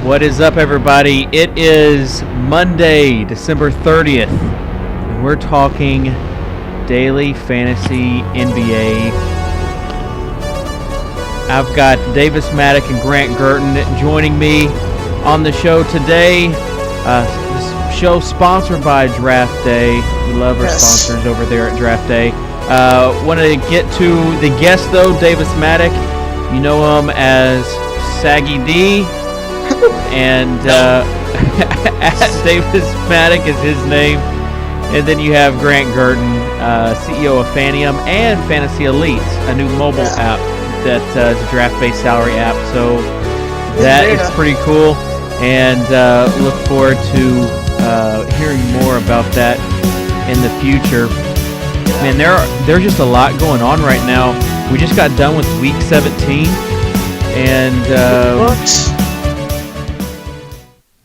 What is up, everybody? It is Monday, December 30th, and we're talking daily fantasy NBA. I've got Davis Maddock and Grant Girton joining me on the show today. This show sponsored by DraftDay. We love our sponsors over there at DraftDay. Want to get to the guest, though, Davis Maddock. You know him as Saggy D. And Davis Maddock is his name. And then you have Grant Girton, CEO of Fanium and Fantasy Elite, a new mobile app that is a draft-based salary app. So that is pretty cool. And look forward to hearing more about that in the future. Man, there's just a lot going on right now. We just got done with Week 17. And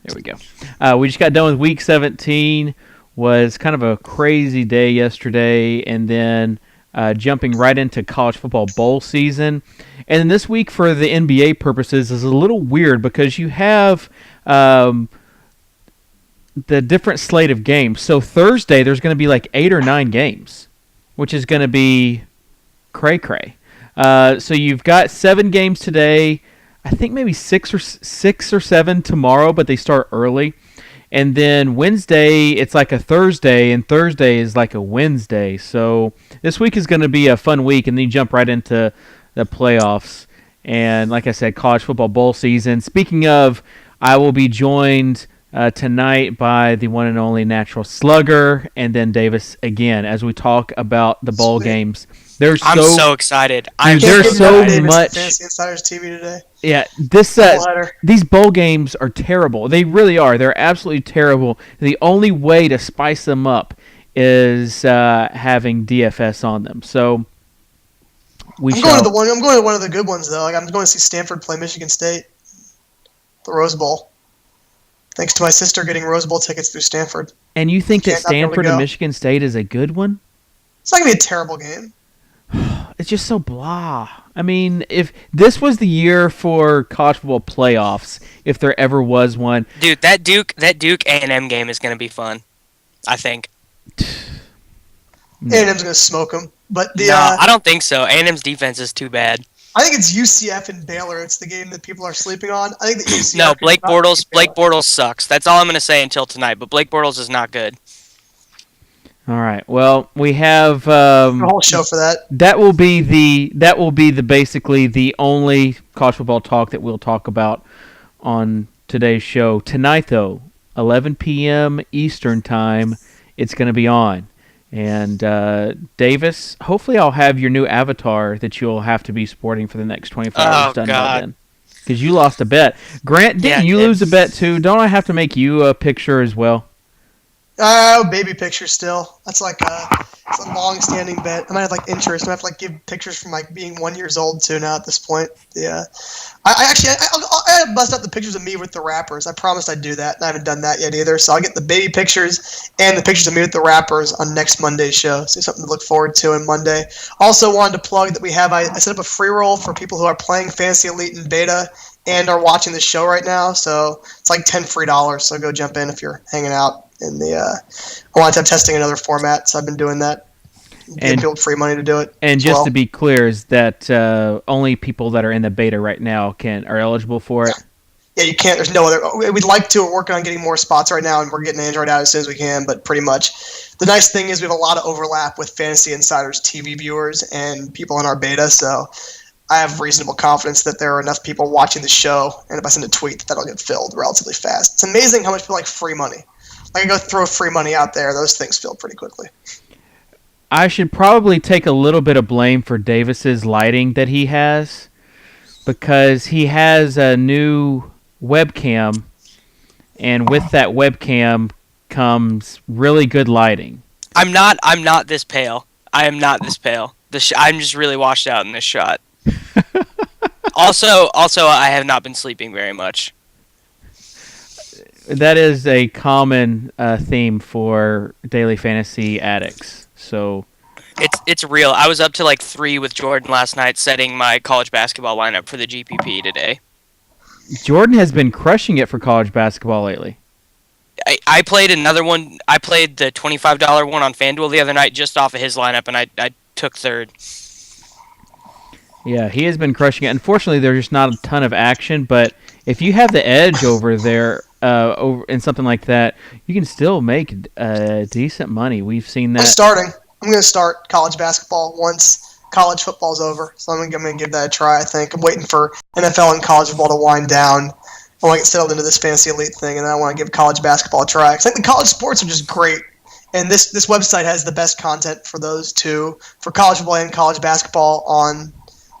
there we go. We just got done with Week 17. Was kind of a crazy day yesterday, and then jumping right into college football bowl season. And then this week, for the NBA purposes, is a little weird because you have the different slate of games. So Thursday, there's going to be like 8 or 9 games, which is going to be cray-cray. So you've got 7 games today. I think maybe 6 or 7 tomorrow, but they start early. And then Wednesday, it's like a Thursday, and Thursday is like a Wednesday. So this week is going to be a fun week, and then you jump right into the playoffs. And like I said, college football bowl season. Speaking of, I will be joined tonight by the one and only Natural Slugger, and then Davis again as we talk about the bowl games. I'm so excited. There's so much. Fantasy Insiders TV today. Yeah, these bowl games are terrible. They really are. They're absolutely terrible. The only way to spice them up is having DFS on them. So I'm going to one of the good ones though. Like, I'm going to see Stanford play Michigan State, the Rose Bowl. Thanks to my sister getting Rose Bowl tickets through Stanford. And you think that Stanford and Michigan State is a good one? It's not gonna be a terrible game. It's just so blah. I mean, if this was the year for college football playoffs, if there ever was one, dude, that Duke A&M game is going to be fun. I think. A&M's going to smoke them, but I don't think so. A&M's defense is too bad. I think it's UCF and Baylor. It's the game that people are sleeping on. I think that UCF. No, Blake Bortles sucks. That's all I'm going to say until tonight. But Blake Bortles is not good. All right. Well, we have a whole show for that. That will be basically the only college football talk that we'll talk about on today's show. Tonight, though, 11 p.m. Eastern time, it's going to be on. And Davis, hopefully I'll have your new avatar that you'll have to be sporting for the next 24 hours done by then. Because you lost a bet. Grant, didn't you lose a bet too? Don't I have to make you a picture as well? Baby picture still. That's like it's a long-standing bet. I might have like interest. I have to like give pictures from like being 1 year old too now at this point. Yeah, I bust out the pictures of me with the rappers. I promised I'd do that, and I haven't done that yet either. So I'll get the baby pictures and the pictures of me with the rappers on next Monday's show. So something to look forward to on Monday. Also wanted to plug that we have. I set up a free roll for people who are playing Fantasy Elite in beta and are watching the show right now. So it's like $10 free. So go jump in if you're hanging out. I wanted to have testing another format, so I've been doing that. Give people free money to do it. And just to be clear, is that only people that are in the beta right now are eligible for it? Yeah, you can't. There's no other. We'd like to. We're working on getting more spots right now, and we're getting Android out as soon as we can. But pretty much, the nice thing is we have a lot of overlap with Fantasy Insiders TV viewers and people in our beta. So I have reasonable confidence that there are enough people watching the show, and if I send a tweet, that'll get filled relatively fast. It's amazing how much people like free money. I can go throw free money out there. Those things fill pretty quickly. I should probably take a little bit of blame for Davis's lighting that he has, because he has a new webcam, and with that webcam comes really good lighting. I'm not this pale. I am not this pale. I'm just really washed out in this shot. Also, I have not been sleeping very much. That is a common theme for daily fantasy addicts. So it's real. I was up to like 3 with Jordan last night, setting my college basketball lineup for the GPP today. Jordan has been crushing it for college basketball lately. I played another one. I played the $25 one on FanDuel the other night just off of his lineup, and I took third. Yeah, he has been crushing it. Unfortunately, there's just not a ton of action, but if you have the edge over there, over in something like that, you can still make decent money. We've seen that. I'm going to start college basketball once college football's over. So I'm going to give that a try, I think. I'm waiting for NFL and college football to wind down. I want to get settled into this fantasy elite thing, and then I want to give college basketball a try. I think the college sports are just great. And this website has the best content for those two, for college football and college basketball on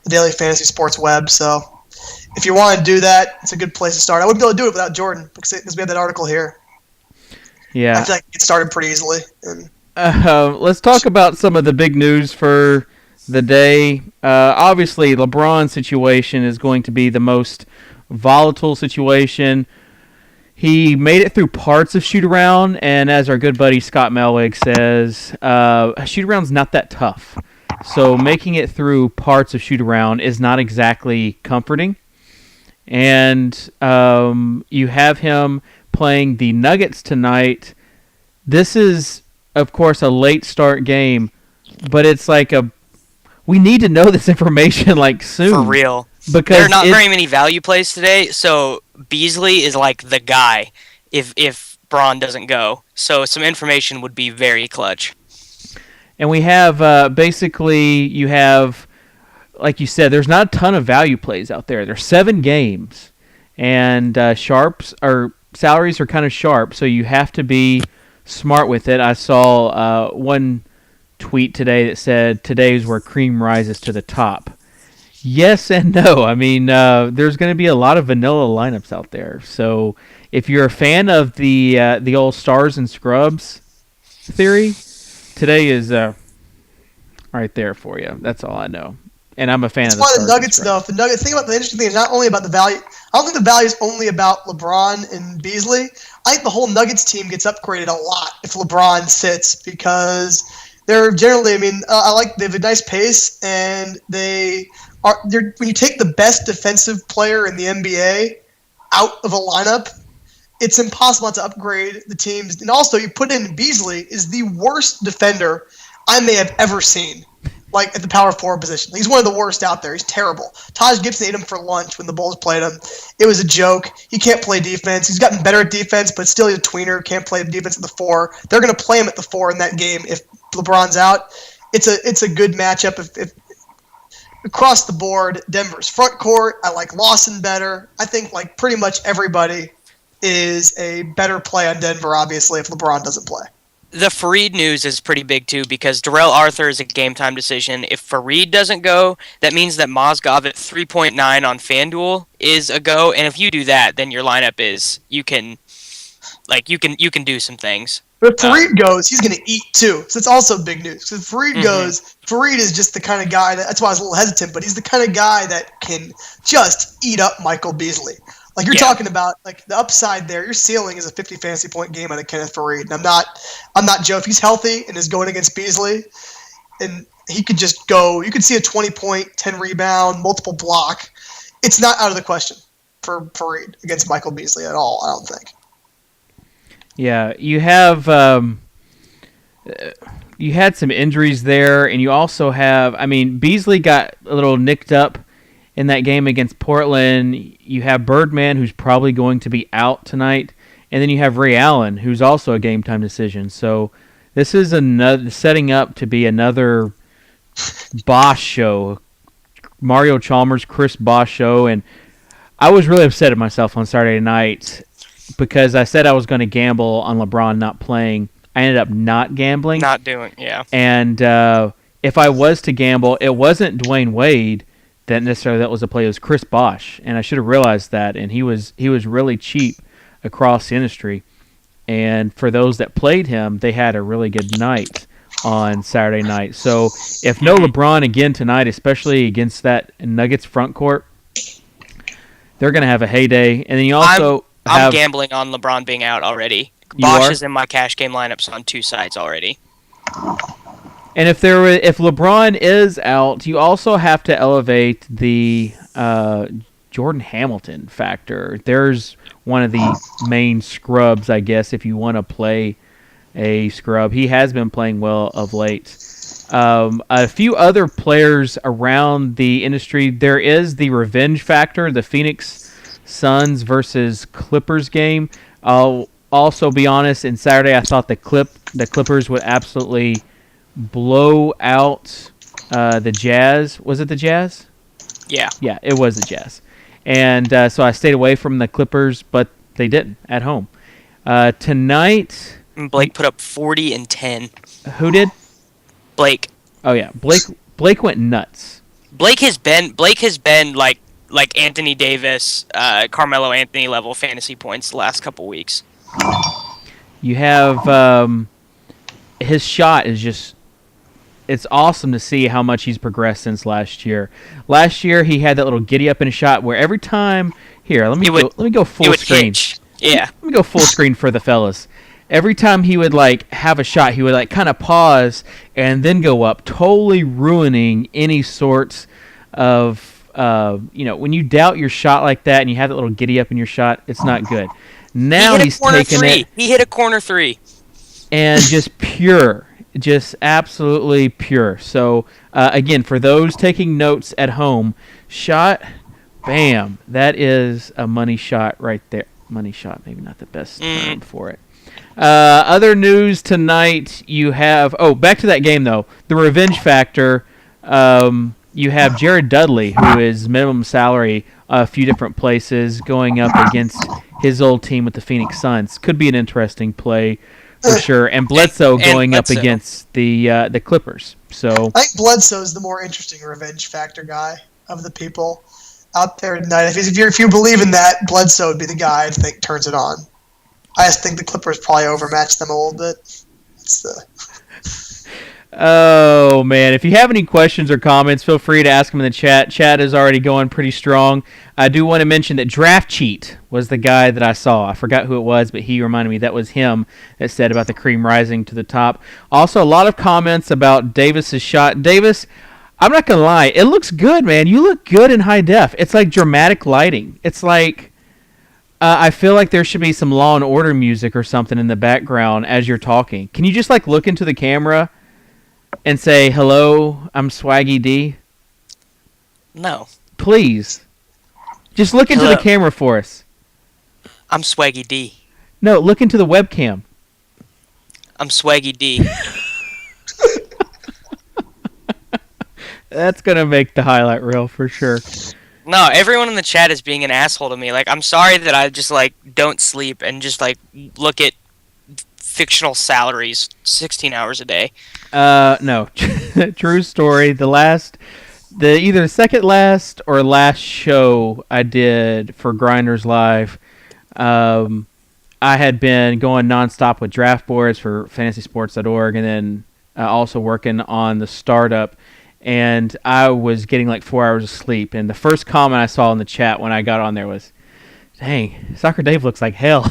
the Daily Fantasy Sports web. So if you want to do that, it's a good place to start. I wouldn't be able to do it without Jordan because we have that article here. Yeah. I feel like it started pretty easily. And let's talk about some of the big news for the day. Obviously, LeBron's situation is going to be the most volatile situation. He made it through parts of shoot-around, and as our good buddy Scott Melwig says, shoot-around's not that tough. So making it through parts of shoot-around is not exactly comforting. And you have him playing the Nuggets tonight. This is, of course, a late start game, but it's like we need to know this information like soon. For real. Because there are not very many value plays today, so Beasley is like the guy if Braun doesn't go. So some information would be very clutch. And we have basically, you have, like you said, there's not a ton of value plays out there. There's 7 games, and salaries are kind of sharp, so you have to be smart with it. I saw one tweet today that said, "Today's where cream rises to the top." Yes and no. I mean, there's going to be a lot of vanilla lineups out there. So if you're a fan of the old stars and scrubs theory, today is right there for you. That's all I know. And I'm a fan of the That's why stars the Nuggets, though. If the Nuggets, think about the interesting thing is not only about the value. I don't think the value is only about LeBron and Beasley. I think the whole Nuggets team gets upgraded a lot if LeBron sits because they're generally. I mean, they have a nice pace and they. When you take the best defensive player in the NBA out of a lineup, it's impossible not to upgrade the teams. And also, you put in Beasley is the worst defender I may have ever seen, like at the power forward position. He's one of the worst out there. He's terrible. Taj Gibson ate him for lunch when the Bulls played him. It was a joke. He can't play defense. He's gotten better at defense, but still he's a tweener. Can't play defense at the 4. They're going to play him at the 4 in that game if LeBron's out. It's a good matchup if across the board, Denver's front court. I like Lawson better. I think like pretty much everybody is a better play on Denver, obviously, if LeBron doesn't play. The Fareed news is pretty big, too, because Darrell Arthur is a game-time decision. If Fareed doesn't go, that means that Mozgov at 3.9 on FanDuel is a go, and if you do that, then your lineup is, you can do some things. But if Fareed goes, he's going to eat, too. So it's also big news. So if Fareed goes, Fareed is just the kind of guy that's why I was a little hesitant, but he's the kind of guy that can just eat up Michael Beasley. Like you're talking about, like the upside there. Your ceiling is a 50 fantasy point game out of Kenneth Fareed, and I'm not Joe. If he's healthy and is going against Beasley, and he could just go. You could see a 20 point, 10 rebound, multiple block. It's not out of the question for Fareed against Michael Beasley at all. I don't think. Yeah, you have you had some injuries there, and you also have. I mean, Beasley got a little nicked up in that game against Portland. You have Birdman, who's probably going to be out tonight, and then you have Ray Allen, who's also a game-time decision. So this is another setting up to be another Bosch show, Mario Chalmers, Chris Bosch show, and I was really upset at myself on Saturday night because I said I was going to gamble on LeBron not playing. I ended up not gambling. Not doing, yeah. And if I was to gamble, it wasn't Dwayne Wade that was a play. It was Chris Bosch, and I should have realized that. And he was really cheap across the industry. And for those that played him, they had a really good night on Saturday night. So if no LeBron again tonight, especially against that Nuggets front court, they're going to have a heyday. And then you also I'm gambling on LeBron being out already. Bosch is in my cash game lineups on 2 sides already. And if LeBron is out, you also have to elevate the Jordan Hamilton factor. There's one of the main scrubs, I guess, if you want to play a scrub. He has been playing well of late. A few other players around the industry. There is the revenge factor, the Phoenix Suns versus Clippers game. I'll also be honest, in Saturday I thought the Clippers would absolutely blow out the Jazz. Was it the Jazz? Yeah. Yeah, it was the Jazz. And so I stayed away from the Clippers, but they didn't at home. Tonight... Blake put up 40 and 10. Who did? Blake. Oh, yeah. Blake went nuts. Blake has been like Anthony Davis, Carmelo Anthony level fantasy points the last couple weeks. You have... his shot is just... It's awesome to see how much he's progressed since last year. Last year, he had that little giddy-up in his shot where every time... Here, let me go full screen. Hitch. Yeah. Let me go full screen for the fellas. Every time he would have a shot, he would kind of pause and then go up, totally ruining any sorts of when you doubt your shot like that and you have that little giddy up in your shot, it's not good. Now he's taking it. He hit a corner three, and just pure, just absolutely pure. So again, for those taking notes at home, shot, bam, that is a money shot right there. Money shot, maybe not the best term for it. Other news tonight, you have... Oh, back to that game, though. The revenge factor, you have Jared Dudley, who is minimum salary a few different places, going up against his old team with the Phoenix Suns. Could be an interesting play for sure. And Bledsoe going up against the Clippers. So I think Bledsoe's the more interesting revenge factor guy of the people out there tonight. If you believe in that, Bledsoe would be the guy I think turns it on. I just think the Clippers probably overmatched them a little bit. Oh, man. If you have any questions or comments, feel free to ask them in the chat. Chat is already going pretty strong. I do want to mention that Draft Cheat was the guy that I saw. I forgot who it was, but he reminded me that was him that said about the cream rising to the top. Also, a lot of comments about Davis's shot. Davis, I'm not going to lie. It looks good, man. You look good in high def. It's like dramatic lighting. It's like... I feel like there should be some Law and Order music or something in the background as you're talking. Can you just look into the camera and say, "Hello, I'm Swaggy D"? No. Please. Just look into the camera for us. I'm Swaggy D. No, look into the webcam. I'm Swaggy D. That's going to make the highlight reel for sure. No, everyone in the chat is being an asshole to me. I'm sorry that I just don't sleep and just look at fictional salaries 16 hours a day. No. True story. Either second last or last show I did for Grinders Live, I had been going nonstop with draft boards for fantasysports.org and then also working on the startup. And I was getting 4 hours of sleep. And the first comment I saw in the chat when I got on there was, "Dang, Soccer Dave looks like hell."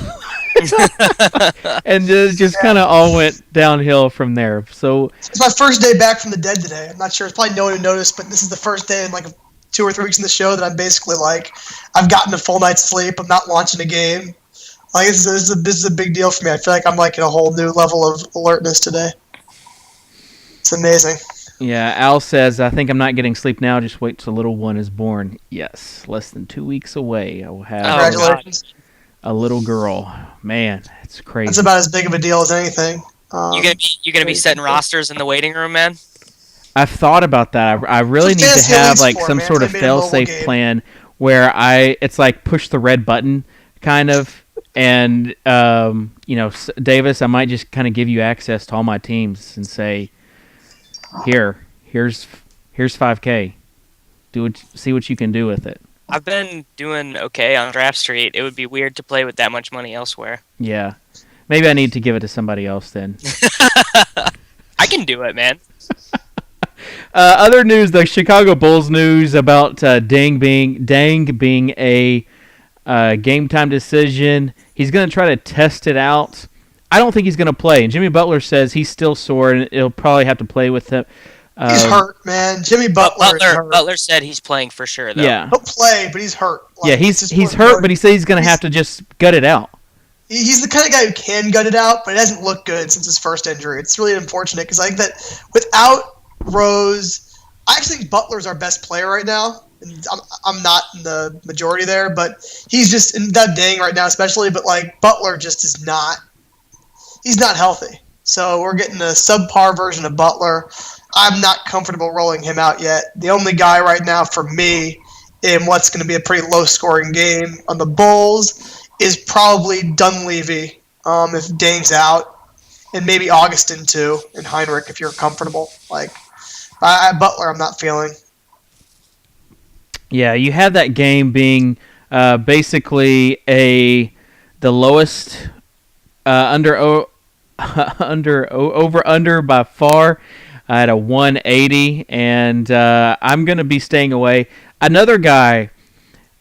And just kind of all went downhill from there. So it's my first day back from the dead today. I'm not sure. It's probably no one who noticed, but this is the first day in 2 or 3 weeks in the show that I'm basically I've gotten a full night's sleep. I'm not launching a game. This is a big deal for me. I feel like I'm in a whole new level of alertness today. It's amazing. Yeah, Al says, "I think I'm not getting sleep now. Just wait till the little one is born." Yes, less than 2 weeks away. I will have a little girl. Man, it's crazy. That's about as big of a deal as anything. You gonna be setting rosters in the waiting room, man? I've thought about that. I really need to have some sort of fail-safe plan where it's push the red button kind of. And Davis, I might just kind of give you access to all my teams and say, Here's 5K. See what you can do with it. I've been doing okay on Draft Street. It would be weird to play with that much money elsewhere. Yeah. Maybe I need to give it to somebody else then. I can do it, man. Other news, the Chicago Bulls news about Dang being a game time decision. He's going to try to test it out. I don't think he's going to play. And Jimmy Butler says he's still sore and he'll probably have to play with him He's hurt, man. Jimmy Butler is hurt. Butler said he's playing for sure, though. Yeah. He'll play, but he's hurt. Yeah, he's hurt, but he said he's going to have to just gut it out. He's the kind of guy who can gut it out, but it hasn't looked good since his first injury. It's really unfortunate because I think that without Rose, I actually think Butler's our best player right now. And I'm not in the majority there, but he's just in that dang right now, especially. But like Butler just is not. He's not healthy, so we're getting a subpar version of Butler. I'm not comfortable rolling him out yet. The only guy right now for me in what's going to be a pretty low-scoring game on the Bulls is probably Dunleavy if Dame's out, and maybe Augustin too, and Heinrich if you're comfortable. Like Butler, I'm not feeling. Yeah, you have that game being basically the lowest over under by far at a 180, and I'm going to be staying away. Another guy,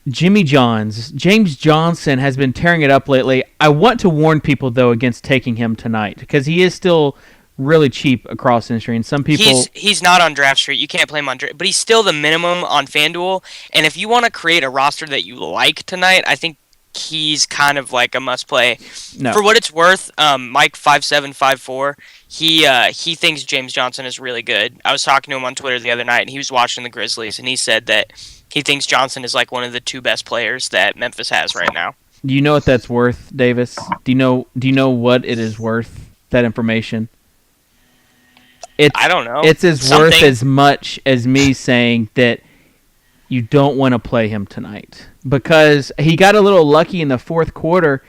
James Johnson has been tearing it up lately. I want to warn people though against taking him tonight because he is still really cheap across the industry, and some people he's not on Draft Street. You can't play him on Draft, but he's still the minimum on FanDuel. And if you want to create a roster that you like tonight, I think he's kind of like a must play. No. For what it's worth, Mike 5754, he thinks James Johnson is really good. I was talking to him on Twitter the other night, and he was watching the Grizzlies, and he said that he thinks Johnson is like one of the two best players that Memphis has right now. Do you know what that's worth, Davis? Do you know what it is worth? That information. I don't know. It's worth as much as me saying that you don't want to play him tonight because he got a little lucky in the fourth quarter.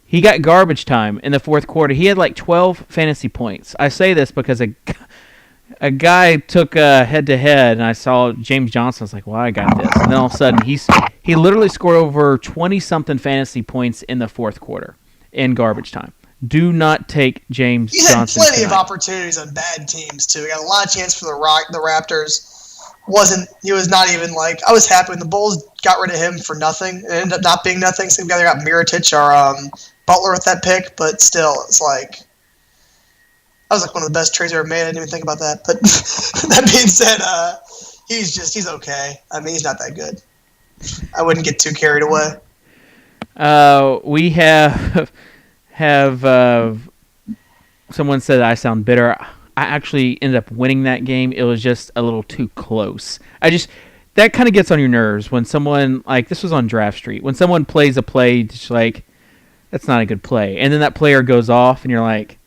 He got garbage time in the fourth quarter. He had like 12 fantasy points. I say this because a guy took head-to-head, and I saw James Johnson. I was like, well, I got this. And then all of a sudden, he literally scored over 20-something fantasy points in the fourth quarter in garbage time. Do not take James Johnson. He's had plenty tonight. of opportunities on bad teams, too. He got a lot of chance for the Raptors. He was not even like, I was happy when the Bulls got rid of him for nothing. It ended up not being nothing. So we either got Mirotic or Butler with that pick, but still, it's like, that was like one of the best trades I ever made. I didn't even think about that. But that being said, he's okay. I mean, he's not that good. I wouldn't get too carried away. We have someone said I sound bitter. I actually ended up winning that game. It was just a little too close. That kind of gets on your nerves when someone, like this was on Draft Street, when someone plays a play, just like, that's not a good play. And then that player goes off and you're like,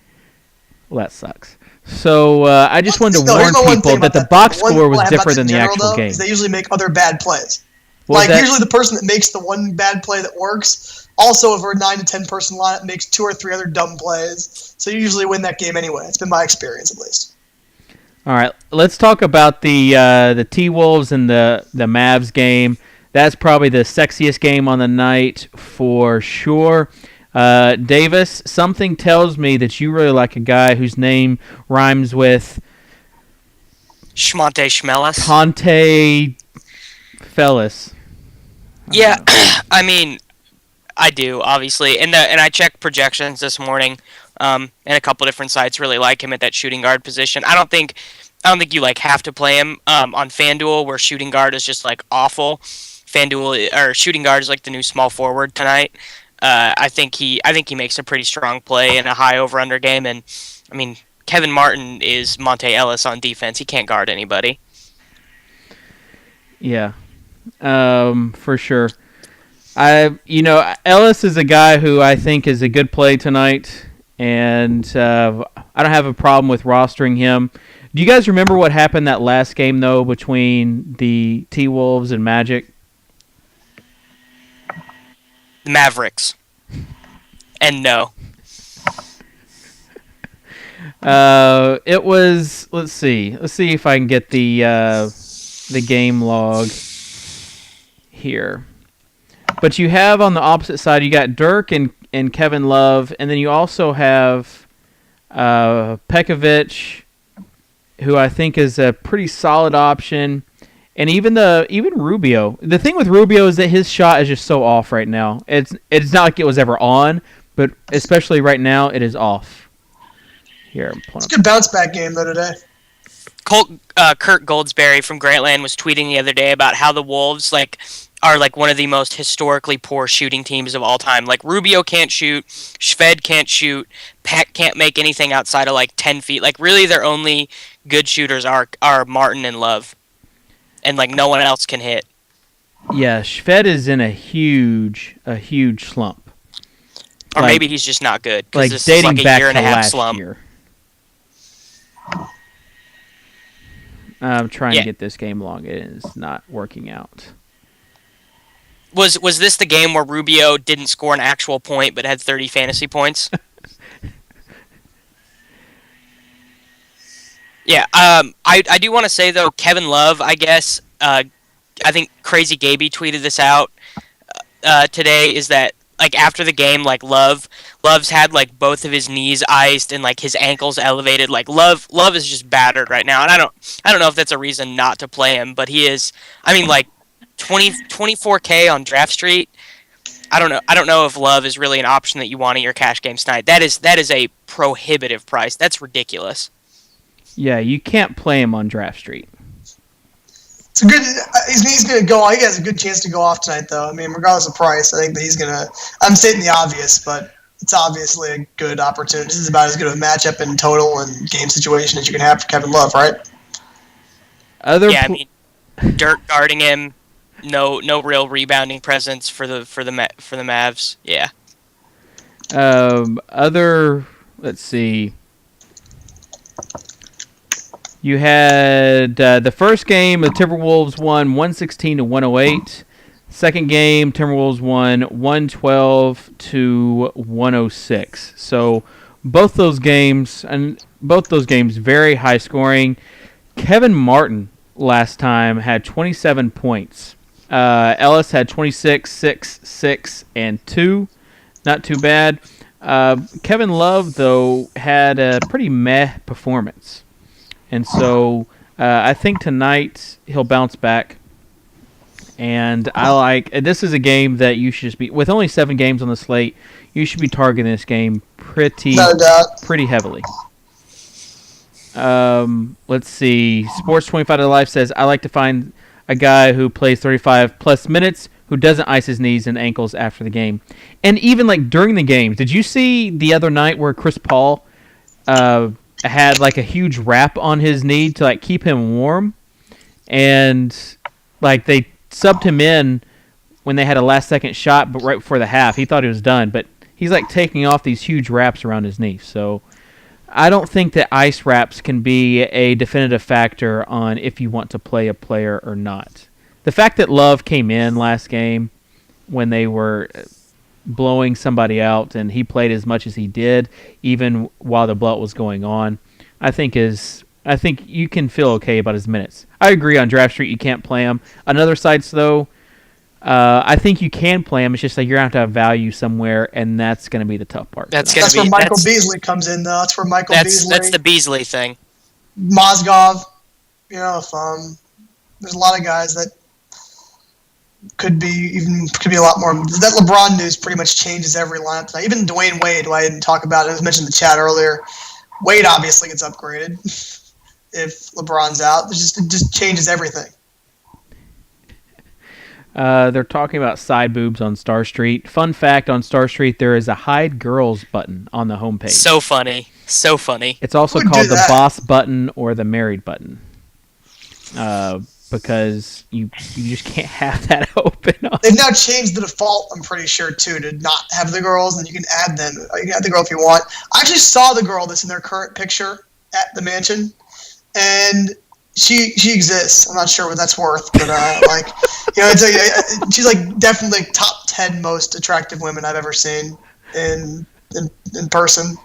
well, that sucks. So I just wanted to warn people that the box score was different than the actual game. They usually make other bad plays. Usually the person that makes the one bad play that works also over a 9 to 10 person lineup makes 2 or 3 other dumb plays. So you usually win that game anyway. It's been my experience at least. All right, let's talk about the T-Wolves and the Mavs game. That's probably the sexiest game on the night for sure. Davis, something tells me that you really like a guy whose name rhymes with Schmonte Schmellis. Conte Fellis. Yeah, I mean, I do, obviously. And I checked projections this morning, and a couple different sites really like him at that shooting guard position. I don't think you like have to play him on FanDuel, where shooting guard is just like awful. Shooting guard is like the new small forward tonight. I think he makes a pretty strong play in a high over/under game, and I mean Kevin Martin is Monte Ellis on defense. He can't guard anybody. Yeah, for sure. Ellis is a guy who I think is a good play tonight, and I don't have a problem with rostering him. Do you guys remember what happened that last game though between the T-Wolves and Magic? The Mavericks. And no. It was. Let's see if I can get the game log here. But you have on the opposite side, you got Dirk and Kevin Love, and then you also have Pekovic, who I think is a pretty solid option. And even Rubio. The thing with Rubio is that his shot is just so off right now. It's not like it was ever on, but especially right now, it is off. Here, I'm pulling it's a good bounce back game though today. Kurt Goldsberry from Grantland was tweeting the other day about how the Wolves are one of the most historically poor shooting teams of all time. Like Rubio can't shoot, Shved can't shoot, Peck can't make anything outside of 10 feet. Like really, their only good shooters are Martin and Love, and no one else can hit. Yeah, Shved is in a huge slump. Or maybe he's just not good. This dating is a back year and to a half last slump. year. I'm trying to get this game along. It is not working out. Was this the game where Rubio didn't score an actual point but had 30 fantasy points? Yeah. I do want to say though, Kevin Love, I guess. I think Crazy Gaby tweeted this out today. Is that after the game, Love's had both of his knees iced and his ankles elevated. Love is just battered right now, and I don't know if that's a reason not to play him, but he is. I mean, 24K on Draft Street. I don't know if Love is really an option that you want in your cash games tonight. That is a prohibitive price. That's ridiculous. Yeah, you can't play him on Draft Street. It's a good. He's going to go. He has a good chance to go off tonight, though. I mean, regardless of price, I think that he's going to. I'm stating the obvious, but it's obviously a good opportunity. This is about as good of a matchup in total and game situation as you can have for Kevin Love, right? I mean, Dirk guarding him. No real rebounding presence for the Mavs. Yeah. Let's see. You had the first game, the Timberwolves won 116-108. Second game, Timberwolves won 112-106. So both those games very high scoring. Kevin Martin last time had 27 points. Ellis had 26, 6, 6, and 2. Not too bad. Kevin Love, though, had a pretty meh performance. And so I think tonight he'll bounce back. And this is a game that you should just be, with only 7 games on the slate, you should be targeting this game pretty heavily. Let's see. Sports 25 to Life says, I like to find a guy who plays 35-plus minutes who doesn't ice his knees and ankles after the game. And even during the game, did you see the other night where Chris Paul had a huge wrap on his knee to keep him warm, and they subbed him in when they had a last second shot, but right before the half he thought he was done, but he's taking off these huge wraps around his knee. So I don't think that ice wraps can be a definitive factor on if you want to play a player or not. The fact that Love came in last game when they were blowing somebody out and he played as much as he did even while the blowout was going on, I think you can feel okay about his minutes. I agree on Draft Street you can't play him. On other sites though, I think you can play him. It's just you're going to have value somewhere, and that's going to be the tough part. That's where Michael Beasley comes in, though. That's where Beasley. That's the Beasley thing. Mozgov. If there's a lot of guys that could be a lot more. That LeBron news pretty much changes every lineup tonight. Even Dwayne Wade, who I didn't talk about, it was mentioned in the chat earlier. Wade obviously gets upgraded if LeBron's out. It just changes everything. They're talking about side boobs on Star Street. Fun fact, on Star Street, there is a hide girls button on the homepage. So funny. It's also called the boss button or the married button. Because you just can't have that open. They've now changed the default, I'm pretty sure, too, to not have the girls, and you can add them. You can add the girl if you want. I actually saw the girl that's in their current picture at the mansion, and she exists. I'm not sure what that's worth, but she's definitely top 10 most attractive women I've ever seen in person.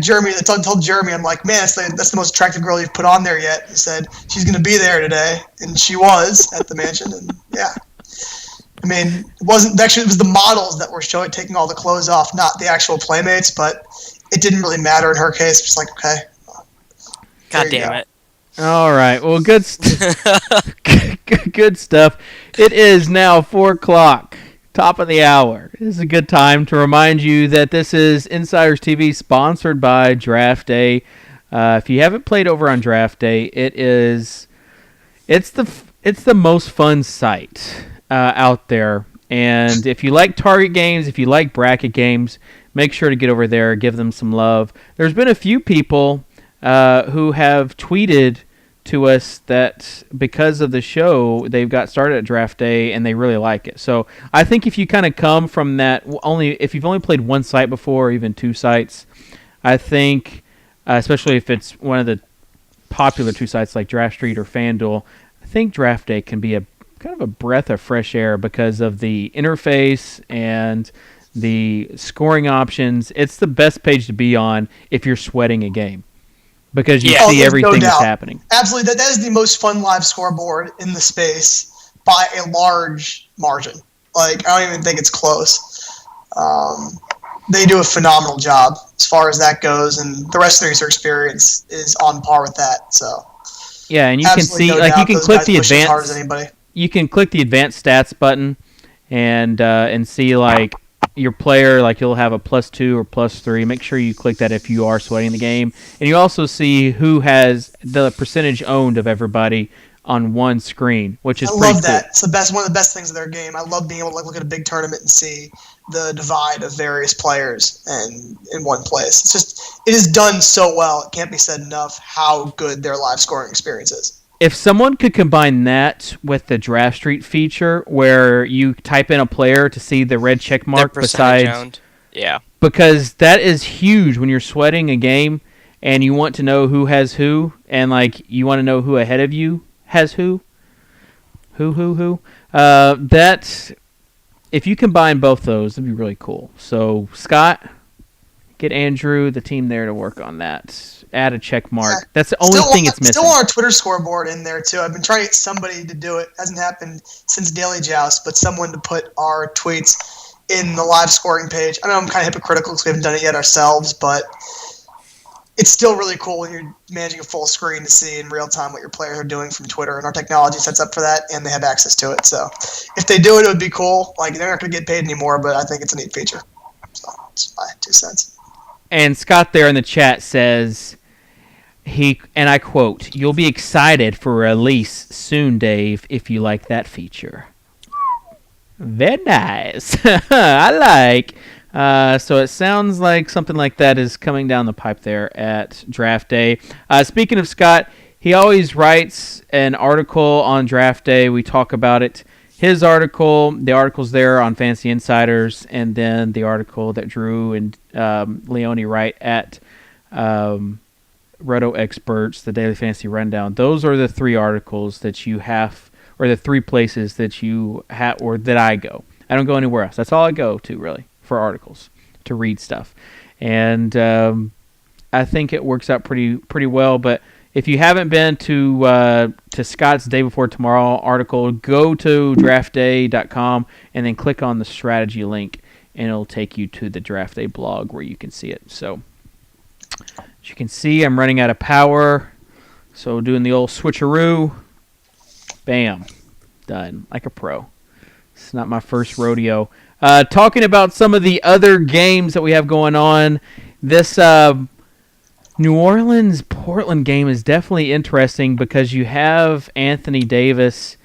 Jeremy, I told Jeremy, I'm like, man, that's the most attractive girl you've put on there yet. He said she's going to be there today, and she was at the mansion, and yeah. I mean, it wasn't actually. It was the models that were taking all the clothes off, not the actual playmates. But it didn't really matter in her case. Just okay. God damn it. All right. Well, good stuff. It is now 4:00, top of the hour. This is a good time to remind you that this is Insiders TV, sponsored by DraftDay. If you haven't played over on DraftDay, it's the most fun site out there. And if you like target games, if you like bracket games, make sure to get over there, give them some love. There's been a few people who have tweeted to us that because of the show, they've got started at DraftDay and they really like it. So I think if you kind of come from that, if you've only played one site before or even two sites, I think, especially if it's one of the popular two sites like DraftStreet or FanDuel, I think DraftDay can be a kind of a breath of fresh air because of the interface and the scoring options. It's the best page to be on if you're sweating a game because you see everything that's happening. Absolutely. That is the most fun live scoreboard in the space by a large margin. Like, I don't even think it's close. They do a phenomenal job as far as that goes, and the rest of the user experience is on par with that. So yeah, and you can see, like, you can click the advanced. As hard as anybody. You can click the advanced stats button and see, like, your player, like, you'll have a +2 or +3. Make sure you click that if you are sweating the game. And you also see who has the percentage owned of everybody on one screen, which is pretty cool. I love that. It's one of the best things of their game. I love being able to look at a big tournament and see the divide of various players and in one place. It is done so well. It can't be said enough how good their live scoring experience is. If someone could combine that with the DraftStreet feature where you type in a player to see the red check mark besides... owned. Yeah. Because that is huge when you're sweating a game and you want to know who has who, and, like, you want to know who ahead of you has who. That, if you combine both those, it'd be really cool. So, Scott, get Andrew, the team there, to work on that. Add a check mark. That's the only thing it's missing. Still on our Twitter scoreboard in there, too. I've been trying to get somebody to do it. Hasn't happened since Daily Joust, but someone to put our tweets in the live scoring page. I know I'm kind of hypocritical because we haven't done it yet ourselves, but it's still really cool when you're managing a full screen to see in real time what your players are doing from Twitter, and our technology sets up for that, and they have access to it. So if they do it, it would be cool. Like, they're not going to get paid anymore, but I think it's a neat feature. So it's my 2 cents. And Scott there in the chat says, and I quote, "You'll be excited for release soon, Dave, if you like that feature." Very nice. I like. So it sounds like something like that is coming down the pipe there at DraftDay. Speaking of Scott, he always writes an article on DraftDay. We talk about it. His article, the article's there on Fantasy Insiders, and then the article that Drew and Leone write at Roto Experts, the Daily Fantasy Rundown. Those are the 3 articles that you have, or the 3 places that you have, or that I go. I don't go anywhere else. That's all I go to, really, for articles, to read stuff. And I think it works out pretty well. But if you haven't been to Scott's Day Before Tomorrow article, go to draftday.com and then click on the strategy link, and it'll take you to the DraftDay blog where you can see it. So, as you can see, I'm running out of power. So doing the old switcheroo. Bam. Done. Like a pro. It's not my first rodeo. Talking about some of the other games that we have going on. This New Orleans-Portland game is definitely interesting because you have Anthony Davis.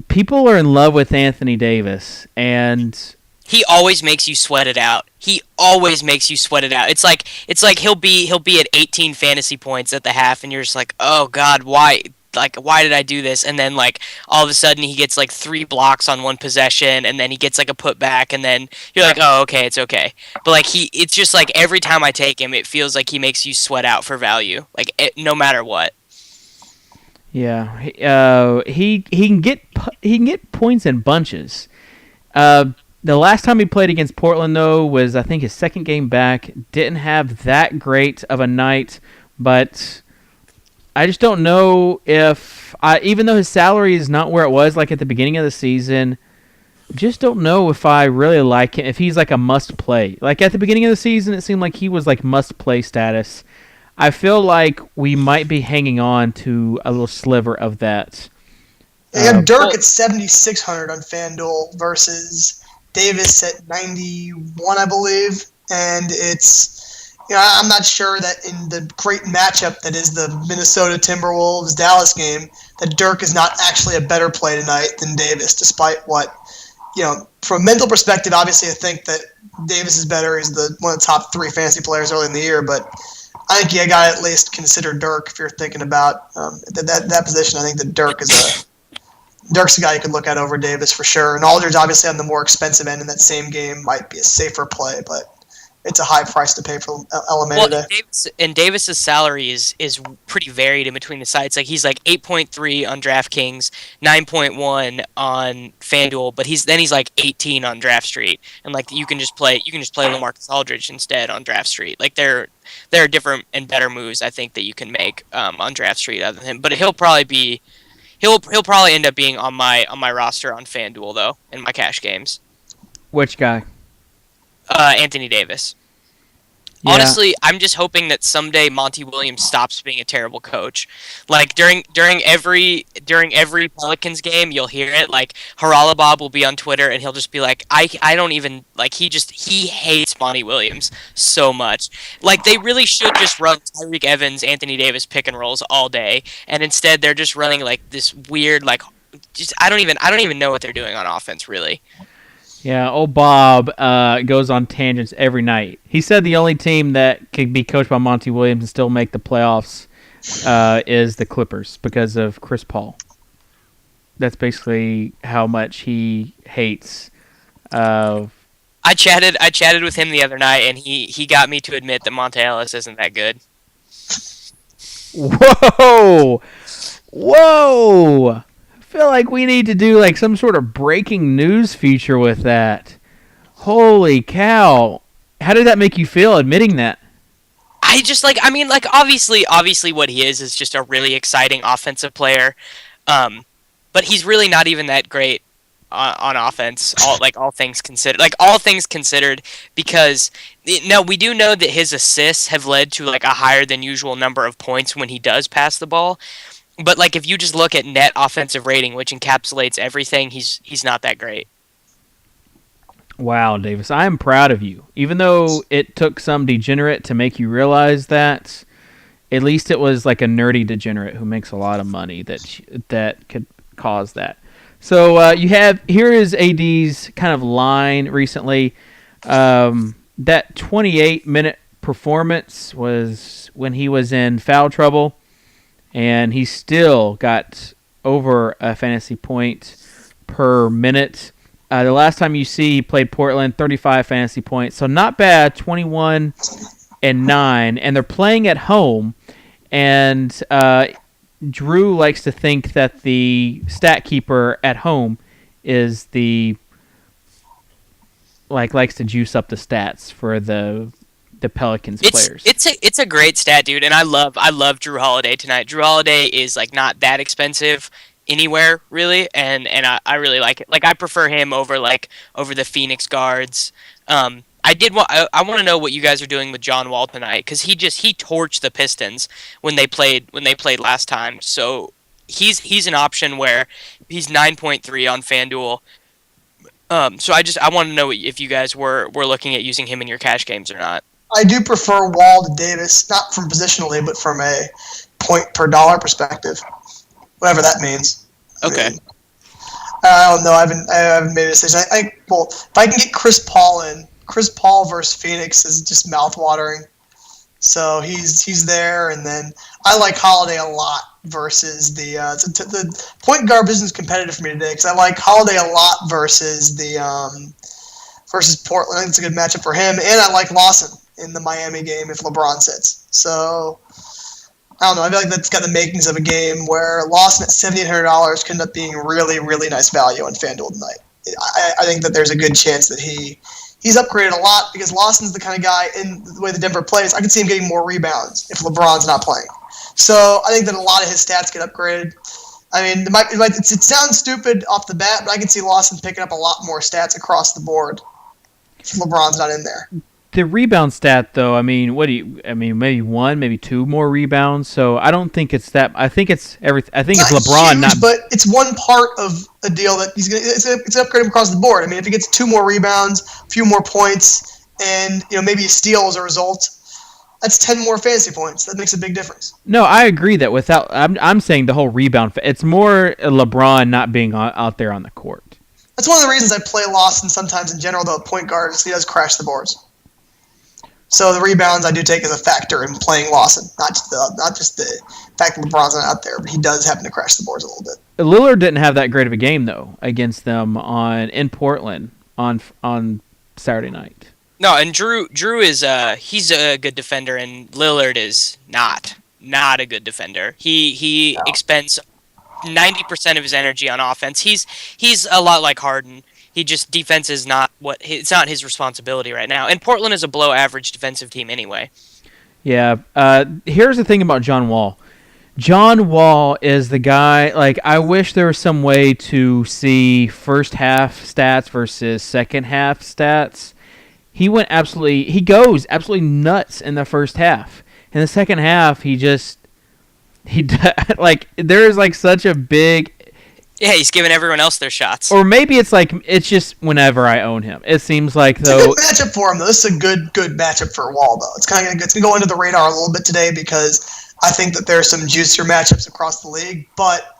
People are in love with Anthony Davis, and he always makes you sweat it out. It's like he'll be at 18 fantasy points at the half, and you're just like, oh God, why? Like, why did I do this? And then, like, all of a sudden he gets like 3 blocks on one possession, and then he gets like a putback, and then you're like, oh, okay, it's okay. But like it's just like every time I take him, it feels like he makes you sweat out for value, like no matter what. Yeah, he can get points in bunches. The last time he played against Portland, though, was, I think, his second game back. Didn't have that great of a night, but I just don't know if, even though his salary is not where it was, like at the beginning of the season, just don't know if I really like him, if he's like a must-play. Like at the beginning of the season, it seemed like he was like must-play status. I feel like we might be hanging on to a little sliver of that. They have Dirk at 7,600 on FanDuel versus Davis at 91, I believe, and it's I'm not sure that in the great matchup that is the Minnesota Timberwolves Dallas game, that Dirk is not actually a better play tonight than Davis, despite what, from a mental perspective, obviously I think that Davis is better. He's one of the top 3 fantasy players early in the year, but I think you got to at least consider Dirk if you're thinking about that position. I think that Dirk's a guy you could look at over Davis for sure. And Aldridge, obviously, on the more expensive end in that same game, might be a safer play, but it's a high price to pay for Alameda. Well, Davis's salary is pretty varied in between the sites. Like he's like 8.3 on DraftKings, 9.1 on FanDuel, but he's like 18 on DraftStreet, and like you can just play LaMarcus Aldridge instead on DraftStreet. Like there are different and better moves I think that you can make on DraftStreet other than him, but he'll probably end up being on my roster on FanDuel though in my cash games. Which guy? Anthony Davis. Yeah. Honestly, I'm just hoping that someday Monty Williams stops being a terrible coach. Like during every Pelicans game, you'll hear it. Like Haralabob will be on Twitter and he'll just be like, I don't even like. He hates Monty Williams so much. Like they really should just run Tyreek Evans, Anthony Davis pick and rolls all day, and instead they're just running like this weird like. Just I don't even know what they're doing on offense really. Yeah, old Bob goes on tangents every night. He said the only team that could be coached by Monty Williams and still make the playoffs is the Clippers because of Chris Paul. That's basically how much he hates. I chatted with him the other night, and he got me to admit that Monte Ellis isn't that good. Whoa! Feel like we need to do like some sort of breaking news feature with that. Holy cow. How did that make you feel admitting that? I just obviously what he is just a really exciting offensive player. But he's really not even that great on offense, all things considered, because now we do know that his assists have led to like a higher than usual number of points when he does pass the ball. But like if you just look at net offensive rating, which encapsulates everything, he's not that great. Wow, Davis, I am proud of you. Even though it took some degenerate to make you realize that, at least it was like a nerdy degenerate who makes a lot of money that could cause that. So here is AD's kind of line recently. That 28-minute performance was when he was in foul trouble. And he still got over a fantasy point per minute. The last time you see he played Portland, 35 fantasy points. So not bad, 21-9. And they're playing at home. And Drew likes to think that the stat keeper at home is likes to juice up the stats for the Pelicans players. It's a great stat, dude, and I love Drew Holiday tonight. Drew Holiday is like not that expensive anywhere really, and I really like it. Like I prefer him over the Phoenix guards. I want to know what you guys are doing with John Wall tonight because he torched the Pistons when they played last time. So he's an option where he's 9.3 on FanDuel. So I want to know if you guys were looking at using him in your cash games or not. I do prefer Wall to Davis, not from positionally, but from a point per dollar perspective, whatever that means. Okay. I don't know. I haven't made a decision. If I can get Chris Paul versus Phoenix is just mouth-watering. So he's there, and then I like Holiday a lot versus the point guard business competitive for me today because I like Holiday a lot versus versus Portland. I think it's a good matchup for him, and I like Lawson in the Miami game if LeBron sits. So I don't know. I feel like that's got the makings of a game where Lawson at $7,800 could end up being really, really nice value on FanDuel tonight. I think that there's a good chance that he's upgraded a lot because Lawson's the kind of guy in the way the Denver plays. I can see him getting more rebounds if LeBron's not playing. So I think that a lot of his stats get upgraded. I mean, it sounds stupid off the bat, but I can see Lawson picking up a lot more stats across the board if LeBron's not in there. The rebound stat, though, maybe one, maybe two more rebounds. So I don't think it's that. I think it's everything. I think it's LeBron, huge, but it's one part of a deal that it's upgrade him across the board. I mean, if he gets two more rebounds, a few more points, and maybe a steal as a result, That's 10 more fantasy points. That makes a big difference. No, I agree that without I'm saying the whole rebound. It's more LeBron not being out there on the court. That's one of the reasons I play Lawson sometimes in general, though, at point guard, is he does crash the boards. So the rebounds I do take as a factor in playing Lawson, not just the fact that LeBron's not out there, but he does happen to crash the boards a little bit. Lillard didn't have that great of a game though against them in Portland on Saturday night. No, and Drew is he's a good defender, and Lillard is not a good defender. He expends 90% of his energy on offense. He's a lot like Harden. He just defense is it's not his responsibility right now. And Portland is a below average defensive team anyway. Yeah. Here's the thing about John Wall. John Wall is the guy. Like, I wish there was some way to see first half stats versus second half stats. He goes absolutely nuts in the first half. In the second half, there's like such a big. Yeah, he's giving everyone else their shots. Or maybe it's just whenever I own him. It seems like though. It's a good matchup for him though. This is a good matchup for Wall though. It's kind of gonna go under the radar a little bit today because I think that there's some juicier matchups across the league, but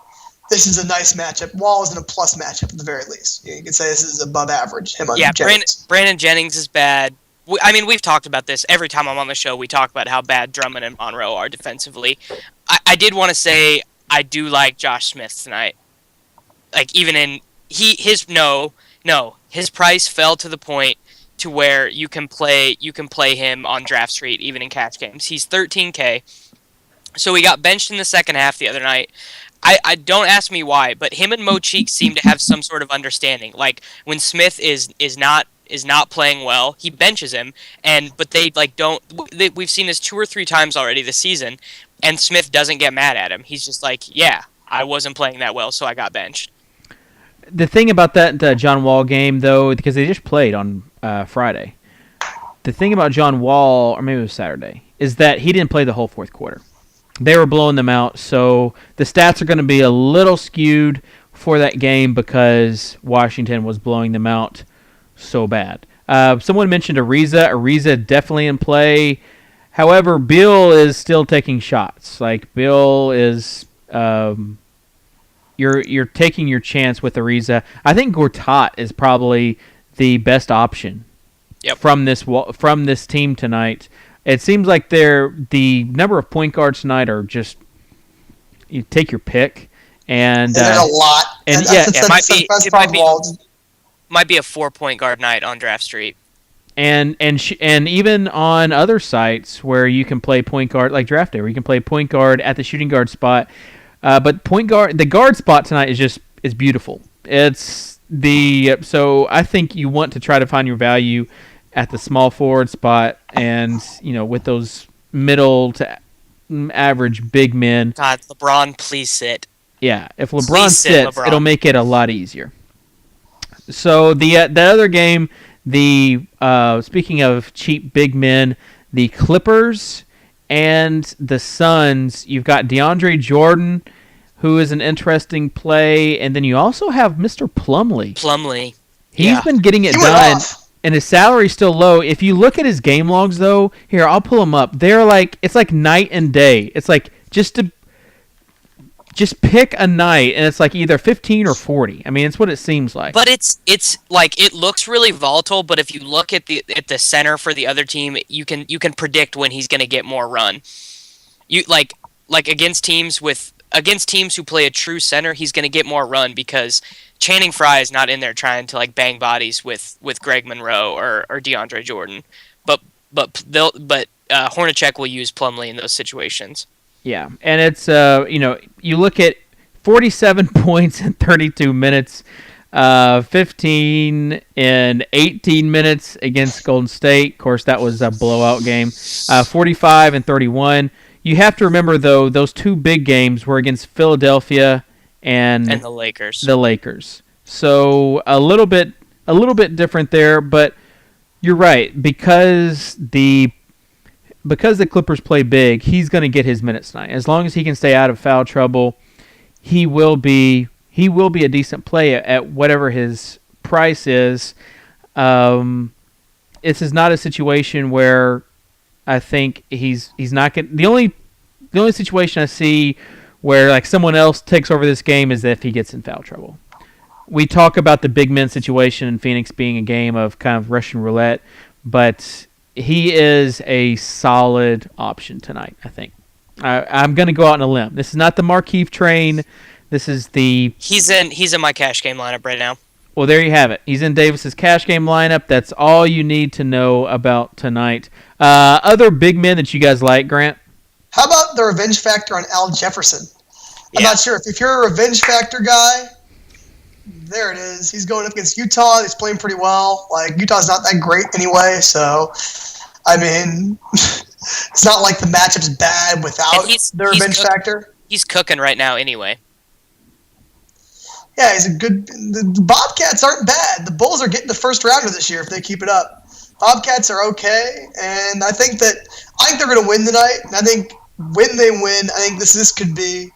this is a nice matchup. Wall is in a plus matchup at the very least. You can say this is above average. Him on Jennings. Brandon Jennings is bad. I mean, we've talked about this. Every time I'm on the show, we talk about how bad Drummond and Monroe are defensively. I did want to say I do like Josh Smith tonight. Like, even in his price fell to the point to where you can play him on Draft Street even in cash games. He's $13K. So he got benched in the second half the other night. I don't ask me why, but him and Mo Cheeks seem to have some sort of understanding. Like, when Smith is not playing well, he benches him, but they don't. We've seen this 2 or 3 times already this season, and Smith doesn't get mad at him. He's just like, yeah, I wasn't playing that well, so I got benched. The thing about that John Wall game, though, because they just played on Friday, the thing about John Wall, or maybe it was Saturday, is that he didn't play the whole fourth quarter. They were blowing them out, so the stats are going to be a little skewed for that game because Washington was blowing them out so bad. Someone mentioned Ariza. Ariza definitely in play. However, Bill is still taking shots. Like, Bill is... You're taking your chance with Ariza. I think Gortat is probably the best option from this team tonight. It seems like the number of point guards tonight are just you take your pick, and there's a lot. And it might be a 4-point guard night on Draft Street. And even on other sites where you can play point guard like DraftDay, where you can play point guard at the shooting guard spot. But the guard spot tonight is beautiful. So I think you want to try to find your value at the small forward spot, and with those middle to average big men. God, LeBron, please sit. Yeah, if LeBron sits, it'll make it a lot easier. So the other game, speaking of cheap big men, the Clippers and the Suns, you've got DeAndre Jordan, who is an interesting play, and then you also have Mr. Plumlee. He's been getting it done, and his salary's still low. If you look at his game logs, though, here, I'll pull them up. It's like night and day. It's like just pick a night, and it's like either 15 or 40. I mean, it's what it seems like. But it's like it looks really volatile. But if you look at the center for the other team, you can predict when he's going to get more run. You like against teams who play a true center, he's going to get more run because Channing Frye is not in there trying to like bang bodies with Greg Monroe or DeAndre Jordan. But Hornacek will use Plumlee in those situations. Yeah, and it's you look at 47 points in 32 minutes, 15 in 18 minutes against Golden State. Of course, that was a blowout game. 45 and 31. You have to remember, though, those 2 big games were against Philadelphia and the Lakers. So a little bit different there, but you're right, because the Clippers play big, he's going to get his minutes tonight. As long as he can stay out of foul trouble, he will be a decent play at whatever his price is. This is not a situation where I think he's not going. The only situation I see where like someone else takes over this game is if he gets in foul trouble. We talk about the big men situation in Phoenix being a game of kind of Russian roulette, but he is a solid option tonight, I think. I'm going to go out on a limb. This is not the Markieff train. This is the... He's in my cash game lineup right now. Well, there you have it. He's in Davis's cash game lineup. That's all you need to know about tonight. Other big men that you guys like, Grant? How about the revenge factor on Al Jefferson? I'm not sure. If you're a revenge factor guy, there it is. He's going up against Utah. He's playing pretty well. Like, Utah's not that great anyway, so, I mean, it's not like the matchup's bad without the revenge factor. He's cooking right now anyway. Yeah, he's a good... The Bobcats aren't bad. The Bulls are getting the first rounder this year if they keep it up. Bobcats are okay, and I think they're going to win tonight. And I think when they win, I think this could be...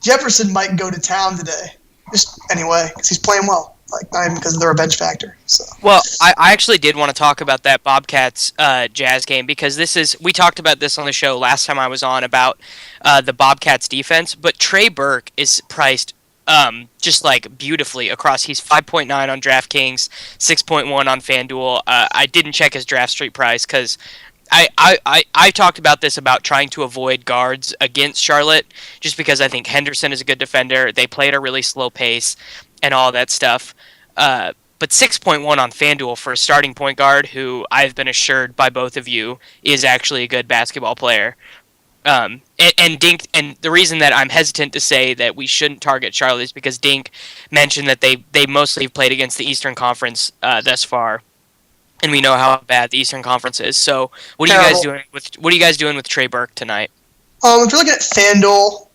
Jefferson might go to town today. Just anyway, because he's playing well. Like, not even because of the revenge factor. So. Well, I actually did want to talk about that Bobcats Jazz game because we talked about this on the show last time I was on about the Bobcats defense, but Trey Burke is priced just like beautifully across. He's 5.9 on DraftKings, 6.1 on FanDuel. I didn't check his draft street price because I talked about this about trying to avoid guards against Charlotte just because I think Henderson is a good defender. They play at a really slow pace and all that stuff. But 6.1 on FanDuel for a starting point guard who I've been assured by both of you is actually a good basketball player. And Dink, and the reason that I'm hesitant to say that we shouldn't target Charlotte is because Dink mentioned that they mostly have played against the Eastern Conference thus far, and we know how bad the Eastern Conference is. So, what are you guys doing with Trey Burke tonight? If you're looking at FanDuel,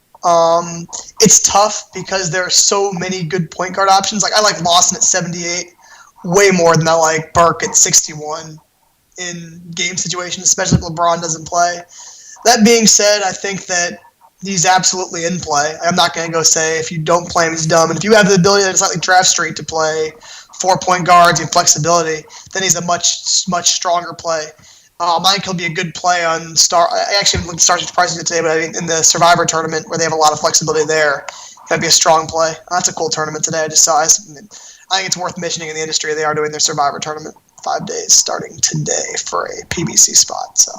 it's tough because there are so many good point guard options. Like I like Lawson at 78 way more than I like Burke at 61 in game situations, especially if LeBron doesn't play. That being said, I think that he's absolutely in play. I'm not going to go say if you don't play him, he's dumb. And if you have the ability that's like draft street to play 4-point guards and flexibility, then he's a much, much stronger play. I think he'll be a good play on Star. I actually looked at Stars' pricing today, but I mean, in the Survivor tournament where they have a lot of flexibility there, that'd be a strong play. That's a cool tournament today. I just saw. I think it's worth mentioning in the industry. They are doing their Survivor tournament 5 days starting today for a PBC spot. So.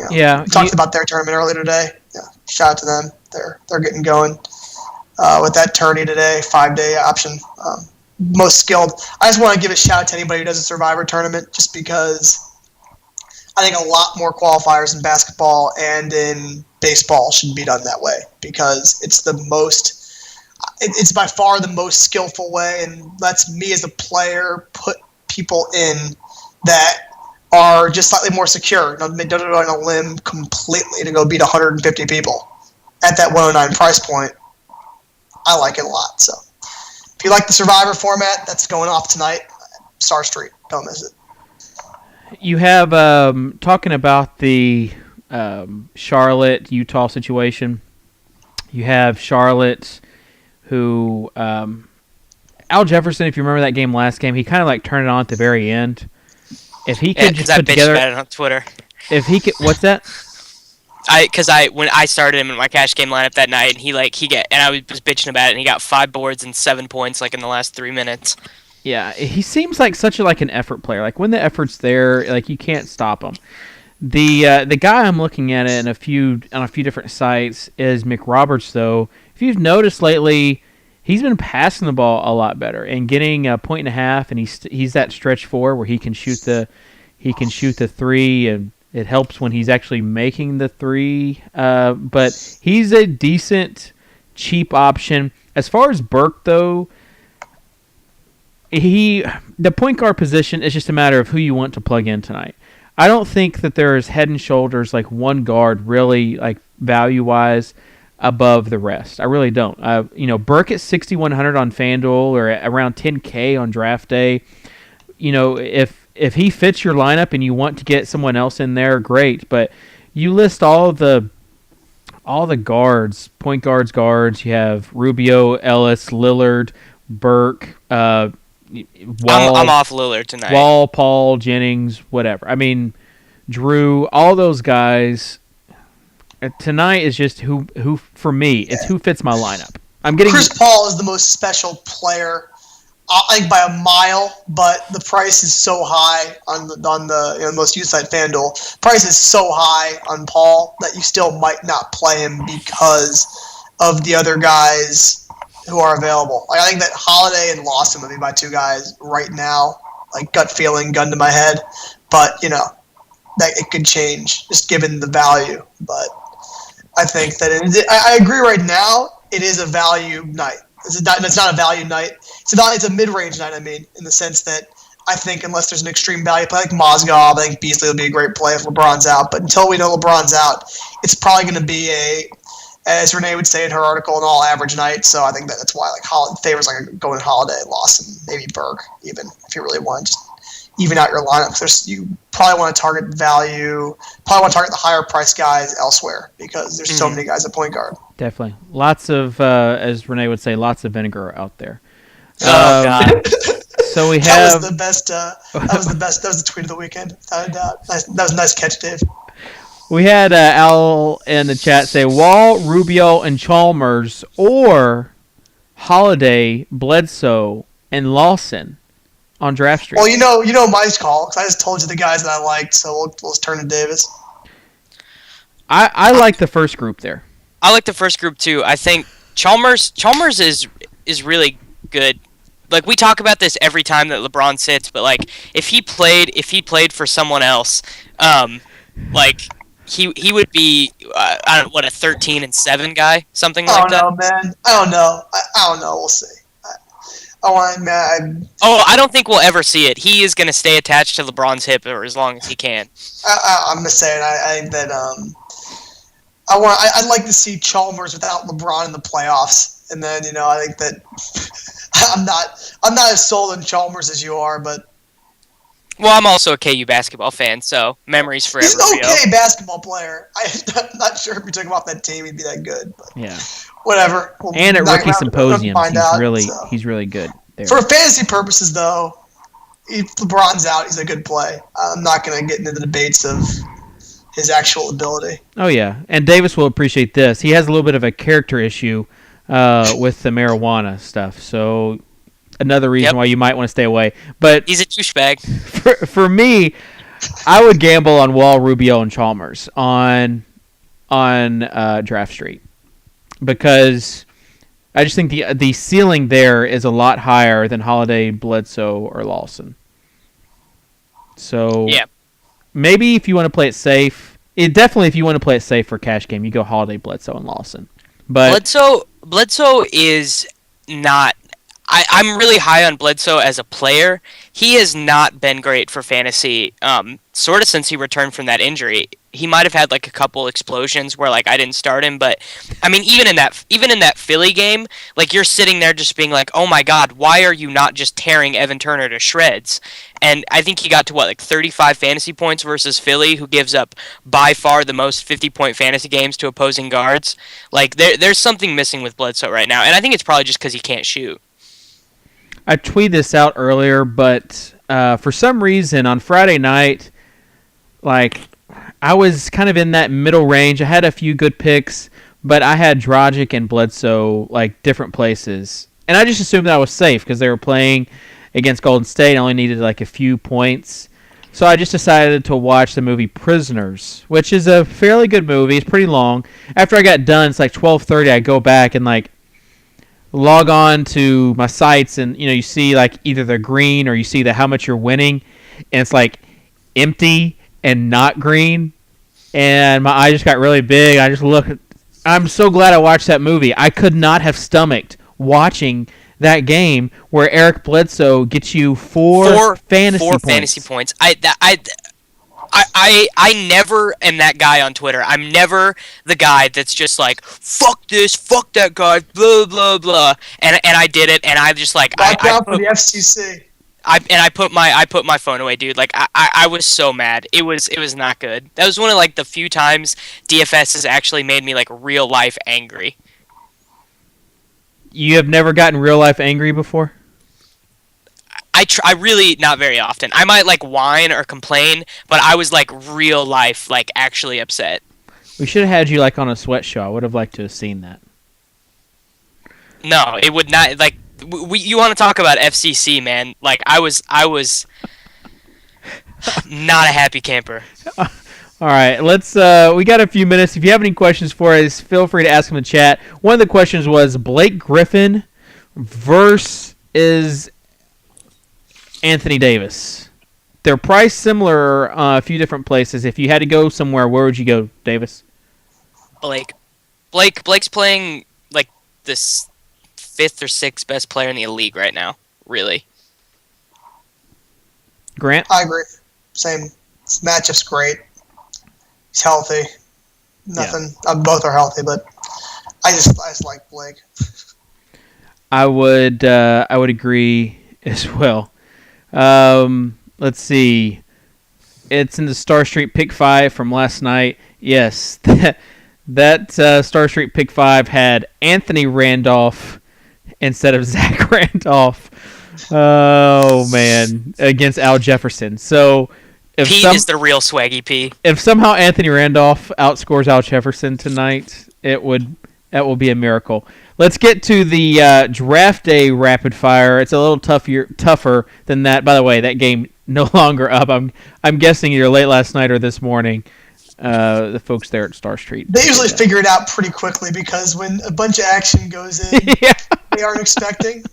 We talked about their tournament earlier today. Yeah, shout out to them. They're getting going with that tourney today, 5-day option. Most skilled. I just want to give a shout out to anybody who does a Survivor tournament, just because I think a lot more qualifiers in basketball and in baseball should be done that way, because it's the most. It's by far the most skillful way, and lets me as a player put people in that are just slightly more secure. Don't go on a limb completely to go beat 150 people at that 109 price point. I like it a lot. So if you like the Survivor format, that's going off tonight. Star Street. Don't miss it. You have, talking about the Charlotte-Utah situation, you have Charlotte who, Al Jefferson, if you remember that game last game, he kind of like turned it on at the very end. If he could just put together, about it on Twitter. If he could, what's that? When I started him in my cash game lineup that night, and I was bitching about it, and he got 5 boards and 7 points like in the last 3 minutes. Yeah, he seems like such an effort player. Like when the effort's there, like you can't stop him. The guy I'm looking at it on a few different sites is McRoberts. Though, if you've noticed lately, he's been passing the ball a lot better and getting a 1.5, and he's that stretch 4 where he can shoot the 3, and it helps when he's actually making the 3. But he's a decent, cheap option. As far as Burke though, the point guard position is just a matter of who you want to plug in tonight. I don't think that there is head and shoulders like one guard really like value wise above the rest. I really don't. Burke at 6,100 on FanDuel or around 10K on DraftDay. If he fits your lineup and you want to get someone else in there, great. But you list all the guards, point guards. You have Rubio, Ellis, Lillard, Burke, Wall. I'm off Lillard tonight. Wall, Paul, Jennings, whatever. I mean, Drew, all those guys. Tonight is just who for me. It's who fits my lineup. I'm getting Chris Paul is the most special player, I think by a mile, but the price is so high on the most used site FanDuel. Price is so high on Paul that you still might not play him because of the other guys who are available. Like, I think that Holiday and Lawson would be my two guys right now. Like, gut feeling, gun to my head, but that it could change just given the value. But I think that I agree right now. It is a value night. It's not a value night. It's a mid-range night, in the sense that I think unless there's an extreme value play like Mozgov, I think Beasley will be a great play if LeBron's out. But until we know LeBron's out, it's probably going to be as Renee would say in her article, an all-average night. So I think that's why favors going Holiday, Lawson, maybe Berg, even if you really want to just even out your lineup. You probably want to target value, probably want to target the higher price guys elsewhere because there's so many guys at point guard. Definitely. Lots of, as Renee would say, lots of vinegar out there. Oh, God. So we have... That was the best. That was the tweet of the weekend, without a doubt. That was a nice catch, Dave. We had Al in the chat say Wall, Rubio, and Chalmers, or Holiday, Bledsoe, and Lawson on Draft Street. Well, you know my call, because I just told you the guys that I liked, so we'll turn to Davis. I like the first group there. I like the first group too. I think Chalmers is really good. Like, we talk about this every time that LeBron sits, but like if he played for someone else, like he would be a 13-7 guy, something like that. I don't know, man. I don't know. We'll see. I don't think we'll ever see it. He is going to stay attached to LeBron's hip for as long as he can. I'm just saying. I think that I'd like to see Chalmers without LeBron in the playoffs, and then I think that I'm not as sold on Chalmers as you are, but. Well, I'm also a KU basketball fan, so memories forever. He's an okay basketball player. I'm not sure if you took him off that team, he'd be that good. But yeah. Whatever. And at Rookie Symposium, he's really good there. For fantasy purposes, though, if LeBron's out, he's a good play. I'm not going to get into the debates of his actual ability. Oh, yeah. And Davis will appreciate this. He has a little bit of a character issue with the marijuana stuff, so another reason why you might want to stay away. But he's a douchebag. For me, I would gamble on Wall, Rubio, and Chalmers on Draft Street because I just think the ceiling there is a lot higher than Holiday, Bledsoe, or Lawson. So maybe if you want to play it safe, if you want to play it safe for cash game, you go Holiday, Bledsoe, and Lawson. But Bledsoe is not. I'm really high on Bledsoe as a player. He has not been great for fantasy, sort of since he returned from that injury. He might have had like a couple explosions where like I didn't start him, but I mean even in that Philly game, like you're sitting there just being like, oh my God, why are you not just tearing Evan Turner to shreds? And I think he got to 35 fantasy points versus Philly, who gives up by far the most 50-point fantasy games to opposing guards. Like there's something missing with Bledsoe right now, and I think it's probably just because he can't shoot. I tweeted this out earlier, but for some reason on Friday night, like I was kind of in that middle range. I had a few good picks, but I had Dragic and Bledsoe like different places, and I just assumed that I was safe because they were playing against Golden State. I only needed like a few points, so I just decided to watch the movie Prisoners, which is a fairly good movie. It's pretty long. After I got done, it's like 12:30. I go back and like log on to my sites, and you see like either they're green or you see how much you're winning, and it's like empty and not green, and my eye just got really big. I just look. I'm so glad I watched that movie. I could not have stomached watching that game where Eric Bledsoe gets you four fantasy points. I never am that guy on Twitter. I'm never the guy that's just like, fuck this, fuck that guy, blah, blah, blah. And I did it, and I just like... Watch out for the FCC. I put my phone away, dude. Like, I was so mad. It was not good. That was one of, like, the few times DFS has actually made me, like, real life angry. You have never gotten real life angry before? I really not very often. I might like whine or complain, but I was like real life, like actually upset. We should have had you like on a sweat show. I would have liked to have seen that. No, it would not. Like you want to talk about FCC, man? Like I was not a happy camper. All right, let's. We got a few minutes. If you have any questions for us, feel free to ask them in the chat. One of the questions was Blake Griffin versus Anthony Davis. They're priced similar a few different places. If you had to go somewhere, where would you go, Davis? Blake's playing like this 5th or 6th best player in the league right now. Really. Grant? I agree. Same. This matchup's great. He's healthy. Nothing. Both are healthy, but I just like Blake. I would agree as well. Let's see. It's in the Star Street Pick 5 from last night. Yes, that Star Street Pick 5 had Anthony Randolph instead of Zach Randolph. Oh, man. Against Al Jefferson. So Pete is the real swaggy P. If somehow Anthony Randolph outscores Al Jefferson tonight, that will be a miracle. Let's get to the draft day rapid fire. It's a little tougher than that. By the way, that game no longer up. I'm guessing either late last night or this morning. The folks there at Star Street. They usually figure it out pretty quickly because when a bunch of action goes in, they aren't expecting.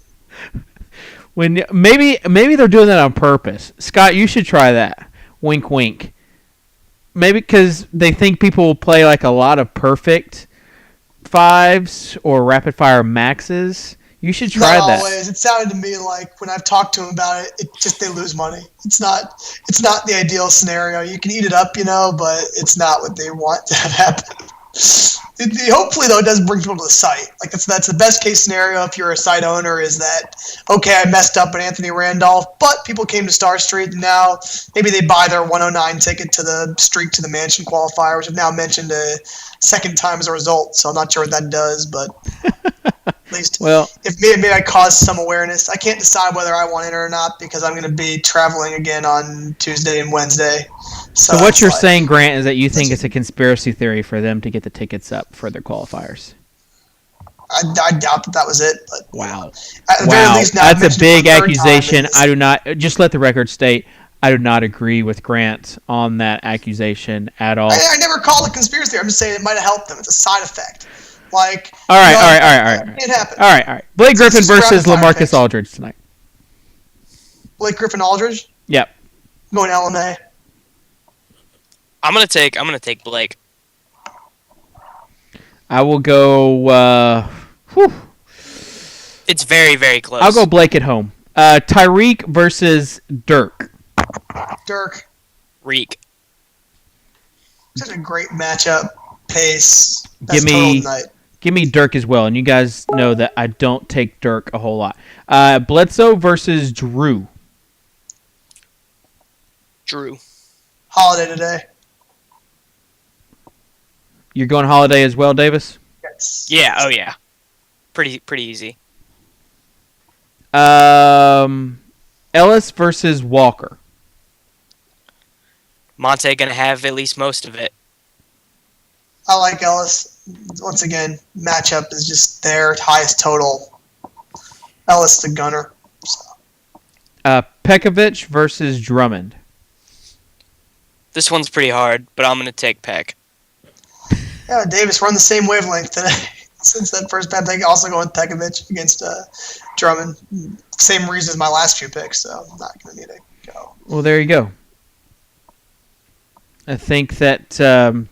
When maybe they're doing that on purpose. Scott, you should try that. Wink, wink. Maybe because they think people will play like a lot of perfect fives or rapid fire maxes. You should try Not that. always. It sounded to me like when I've talked to them about it, they lose money. It's not the ideal scenario. You can eat it up, but it's not what they want to have happen. Hopefully, though, it does bring people to the site. Like that's the best case scenario if you're a site owner is that, okay, I messed up on Anthony Randolph, but people came to Star Street and now maybe they buy their 109 ticket to the Street to the Mansion qualifier, which I've now mentioned a second time as a result, so I'm not sure what that does, but at least if maybe I caused some awareness. I can't decide whether I want in or not because I'm going to be traveling again on Tuesday and Wednesday. So what you're saying, Grant, is that you think it's a conspiracy theory for them to get the tickets up for their qualifiers? I doubt that was it. But, wow. At the very least, now that's a big accusation. I do not, just let the record state, I do not agree with Grant on that accusation at all. I never called it a conspiracy theory. I'm just saying it might have helped them. It's a side effect. Like, all right. It happened. All right. Blake Griffin versus LaMarcus Aldridge tonight. Blake Griffin Aldridge? Yep. I'm going LMA. I'm gonna take Blake. I will go. It's very, very close. I'll go Blake at home. Tyreek versus Dirk. Dirk. Reek. Such a great matchup. Pace. Give me Dirk as well. And you guys know that I don't take Dirk a whole lot. Bledsoe versus Drew. Drew. Holiday today. You're going Holiday as well, Davis? Yes. Yeah. Oh yeah. Pretty easy. Ellis versus Walker. Monte gonna have at least most of it. I like Ellis. Once again, matchup is just their highest total. Ellis the gunner. So. Pekovic versus Drummond. This one's pretty hard, but I'm gonna take Peck. Yeah, Davis, we're on the same wavelength today. Since that first bet, I also go with Pekovic against Drummond. Same reason as my last few picks, so I'm not going to need to go. Well, there you go. I think that's pretty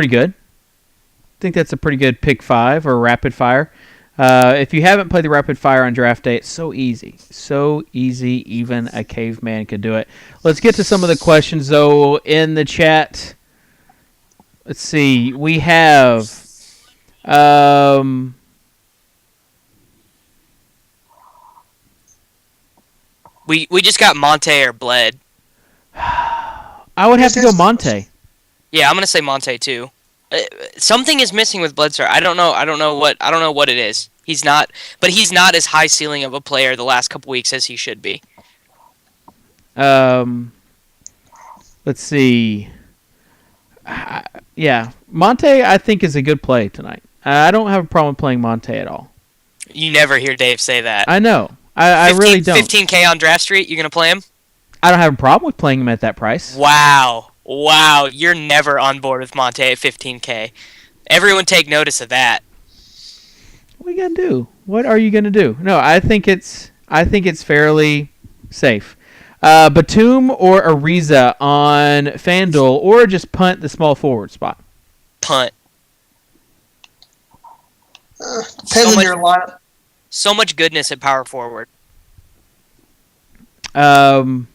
good. I think that's a pretty good pick 5 or rapid fire. If you haven't played the rapid fire on draft day, it's so easy. So easy, even a caveman could do it. Let's get to some of the questions, though, in the chat. Let's see. We have... We just got Monte or Bled. I would have to go Monte. Yeah, I'm gonna say Monte too. Something is missing with Bledsoe. I don't know what it is. He's not as high ceiling of a player the last couple weeks as he should be. Let's see. Yeah, Monte I think is a good play tonight. I don't have a problem playing Monte at all. You never hear Dave say that. I know. I really don't. 15K on Draft Street, you going to play him? I don't have a problem with playing him at that price. Wow. You're never on board with Monte at 15K. Everyone take notice of that. What are you gonna do? What are you gonna do? No, I think it's fairly safe. Batum or Ariza on FanDuel, or just punt the small forward spot. Punt. Depends on your lineup. So much goodness at power forward. Small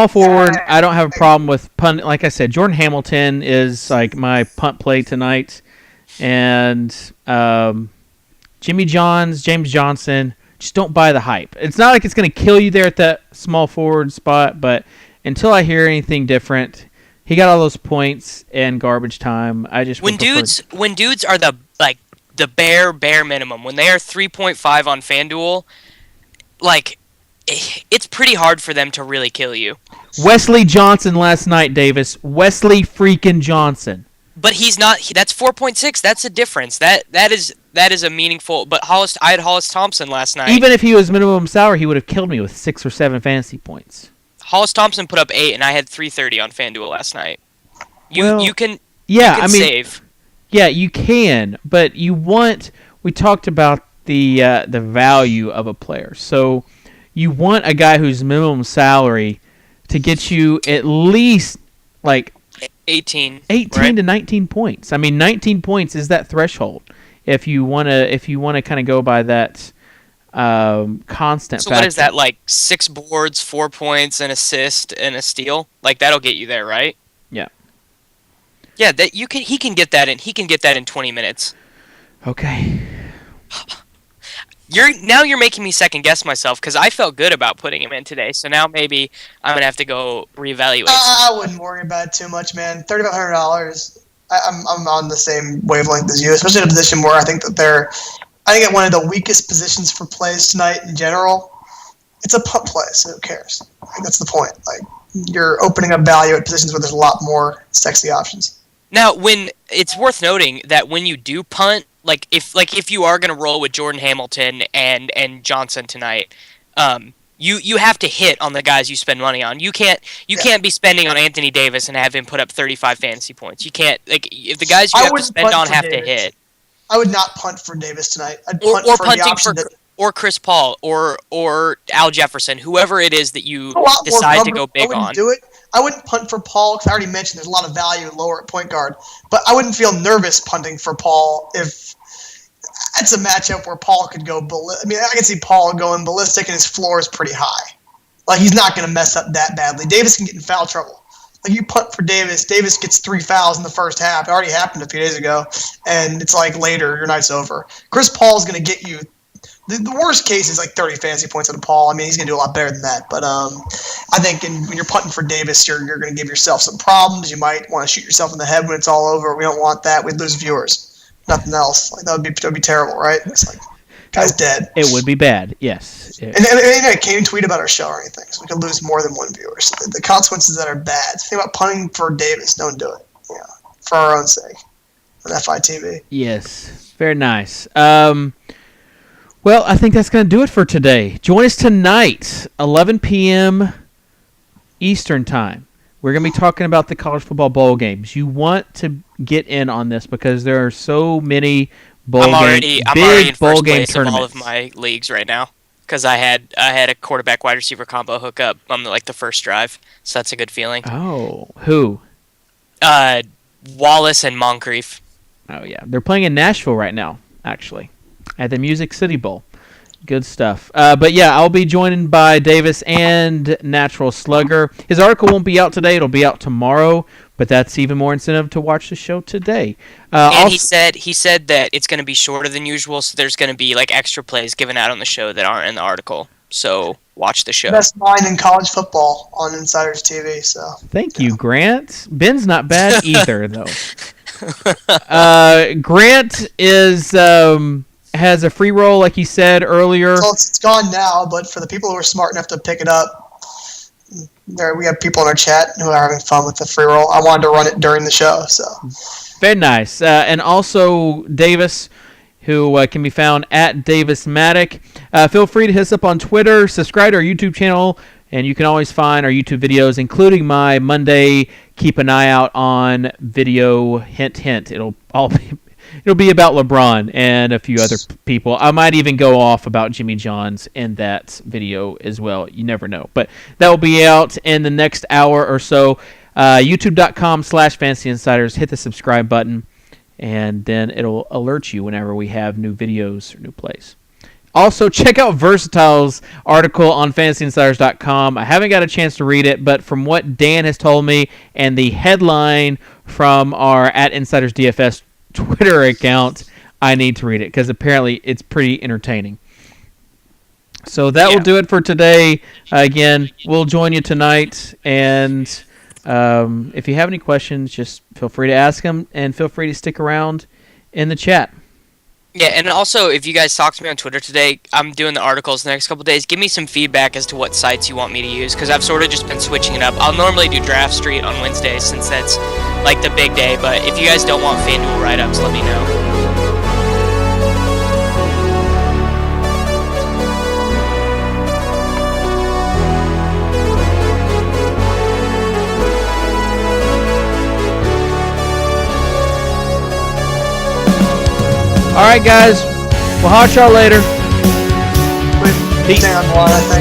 forward, I don't have a problem with punt. Like I said, Jordan Hamilton is like my punt play tonight, and Jimmy Johns, James Johnson. Just don't buy the hype. It's not like it's going to kill you there at that small forward spot, but until I hear anything different, he got all those points and garbage time. I just when dudes are the bare minimum, when they are 3.5 on FanDuel, like it's pretty hard for them to really kill you. Wesley Johnson last night, Davis. Wesley freaking Johnson. But he's not. That's 4.6. That's a difference. That is a meaningful. But I had Hollis Thompson last night. Even if he was minimum salary, he would have killed me with 6 or 7 fantasy points. Hollis Thompson put up 8, and I had 330 on FanDuel last night. You can save. Yeah, you can, but you want. We talked about the value of a player, so you want a guy whose minimum salary to get you at least like 18 right? to 19 points. I mean, 19 points is that threshold. If you wanna kind of go by that constant. So factor. what is that, like 6 boards, 4 points, an assist, and a steal? Like that'll get you there, right? Yeah. Yeah, that he can get that in. He can get that in 20 minutes. Okay. You're making me second guess myself because I felt good about putting him in today. So now maybe I'm gonna have to go reevaluate. I wouldn't worry about it too much, man. $3,500. I'm on the same wavelength as you, especially in a position where I think that I think at one of the weakest positions for plays tonight in general. It's a punt play, so who cares? I think that's the point. Like you're opening up value at positions where there's a lot more sexy options. Now, when it's worth noting that when you do punt, like if you are going to roll with Jordan Hamilton and Johnson tonight, you have to hit on the guys you spend money on. You can't be spending on Anthony Davis and have him put up 35 fantasy points. You can't, like, if the guys you have to spend on have to hit. I would not punt for Davis tonight. I'd or punt for punting the option or Chris Paul or Al Jefferson, whoever it is that you decide to go big on. Do it. I wouldn't punt for Paul because I already mentioned there's a lot of value lower at point guard. But I wouldn't feel nervous punting for Paul if it's a matchup where Paul could go ballistic. I mean, I can see Paul going ballistic and his floor is pretty high. Like, he's not going to mess up that badly. Davis can get in foul trouble. Like, you punt for Davis. Davis gets 3 fouls in the first half. It already happened a few days ago. And it's like later, your night's over. Chris Paul's going to get you. The worst case is like 30 fantasy points out of Paul. I mean, he's going to do a lot better than that. But I think when you're punting for Davis, you're going to give yourself some problems. You might want to shoot yourself in the head when it's all over. We don't want that. We'd lose viewers. Nothing else. Like that would be terrible, right? It's like guy's dead. It would be bad. Yes. And I can't even tweet about our show or anything, so we could lose more than one viewer. So the consequences that are bad. Think about punting for Davis. Don't do it. Yeah, for our own sake. On FITV. Yes. Very nice. Well, I think that's going to do it for today. Join us tonight, 11 p.m. Eastern Time. We're going to be talking about the college football bowl games. You want to get in on this because there are so many I'm already in first place of all of tournaments. my leagues right now because I had a quarterback wide receiver combo hook up on the first drive, so that's a good feeling. Oh, who? Wallace and Moncrief. Oh yeah, they're playing in Nashville right now, actually, at the Music City Bowl. Good stuff. But yeah, I'll be joined by Davis and Natural Slugger. His article won't be out today; it'll be out tomorrow. But that's even more incentive to watch the show today. And also, he said that it's going to be shorter than usual, so there's going to be like extra plays given out on the show that aren't in the article. So watch the show. Best line in college football on Insiders TV. So thank you, Grant. Ben's not bad either, though. Grant is has a free roll, like he said earlier. Well, it's gone now, but for the people who are smart enough to pick it up, we have people in our chat who are having fun with the free roll. I wanted to run it during the show, so. Very nice. And also Davis, who can be found at DavisMatic. Feel free to hit us up on Twitter, subscribe to our YouTube channel, and you can always find our YouTube videos, including my Monday keep an eye out on video. Hint, hint. It'll be about LeBron and a few other people. I might even go off about Jimmy Johns in that video as well. You never know. But that will be out in the next hour or so. YouTube.com/Fantasy Insiders. Hit the subscribe button, and then it'll alert you whenever we have new videos or new plays. Also, check out Versatile's article on FantasyInsiders.com. I haven't got a chance to read it, but from what Dan has told me and the headline from our at InsidersDFS Twitter account, I need to read it because apparently it's pretty entertaining. So that will do it for today. Again, we'll join you tonight, and if you have any questions, just feel free to ask them, and feel free to stick around in the chat. Yeah, and also, if you guys talk to me on Twitter today, I'm doing the articles the next couple days. Give me some feedback as to what sites you want me to use, because I've sort of just been switching it up. I'll normally do Draft Street on Wednesdays, since that's like the big day, but if you guys don't want FanDuel write-ups, let me know. All right, guys. We'll holler at y'all later. Peace. Down one, I think.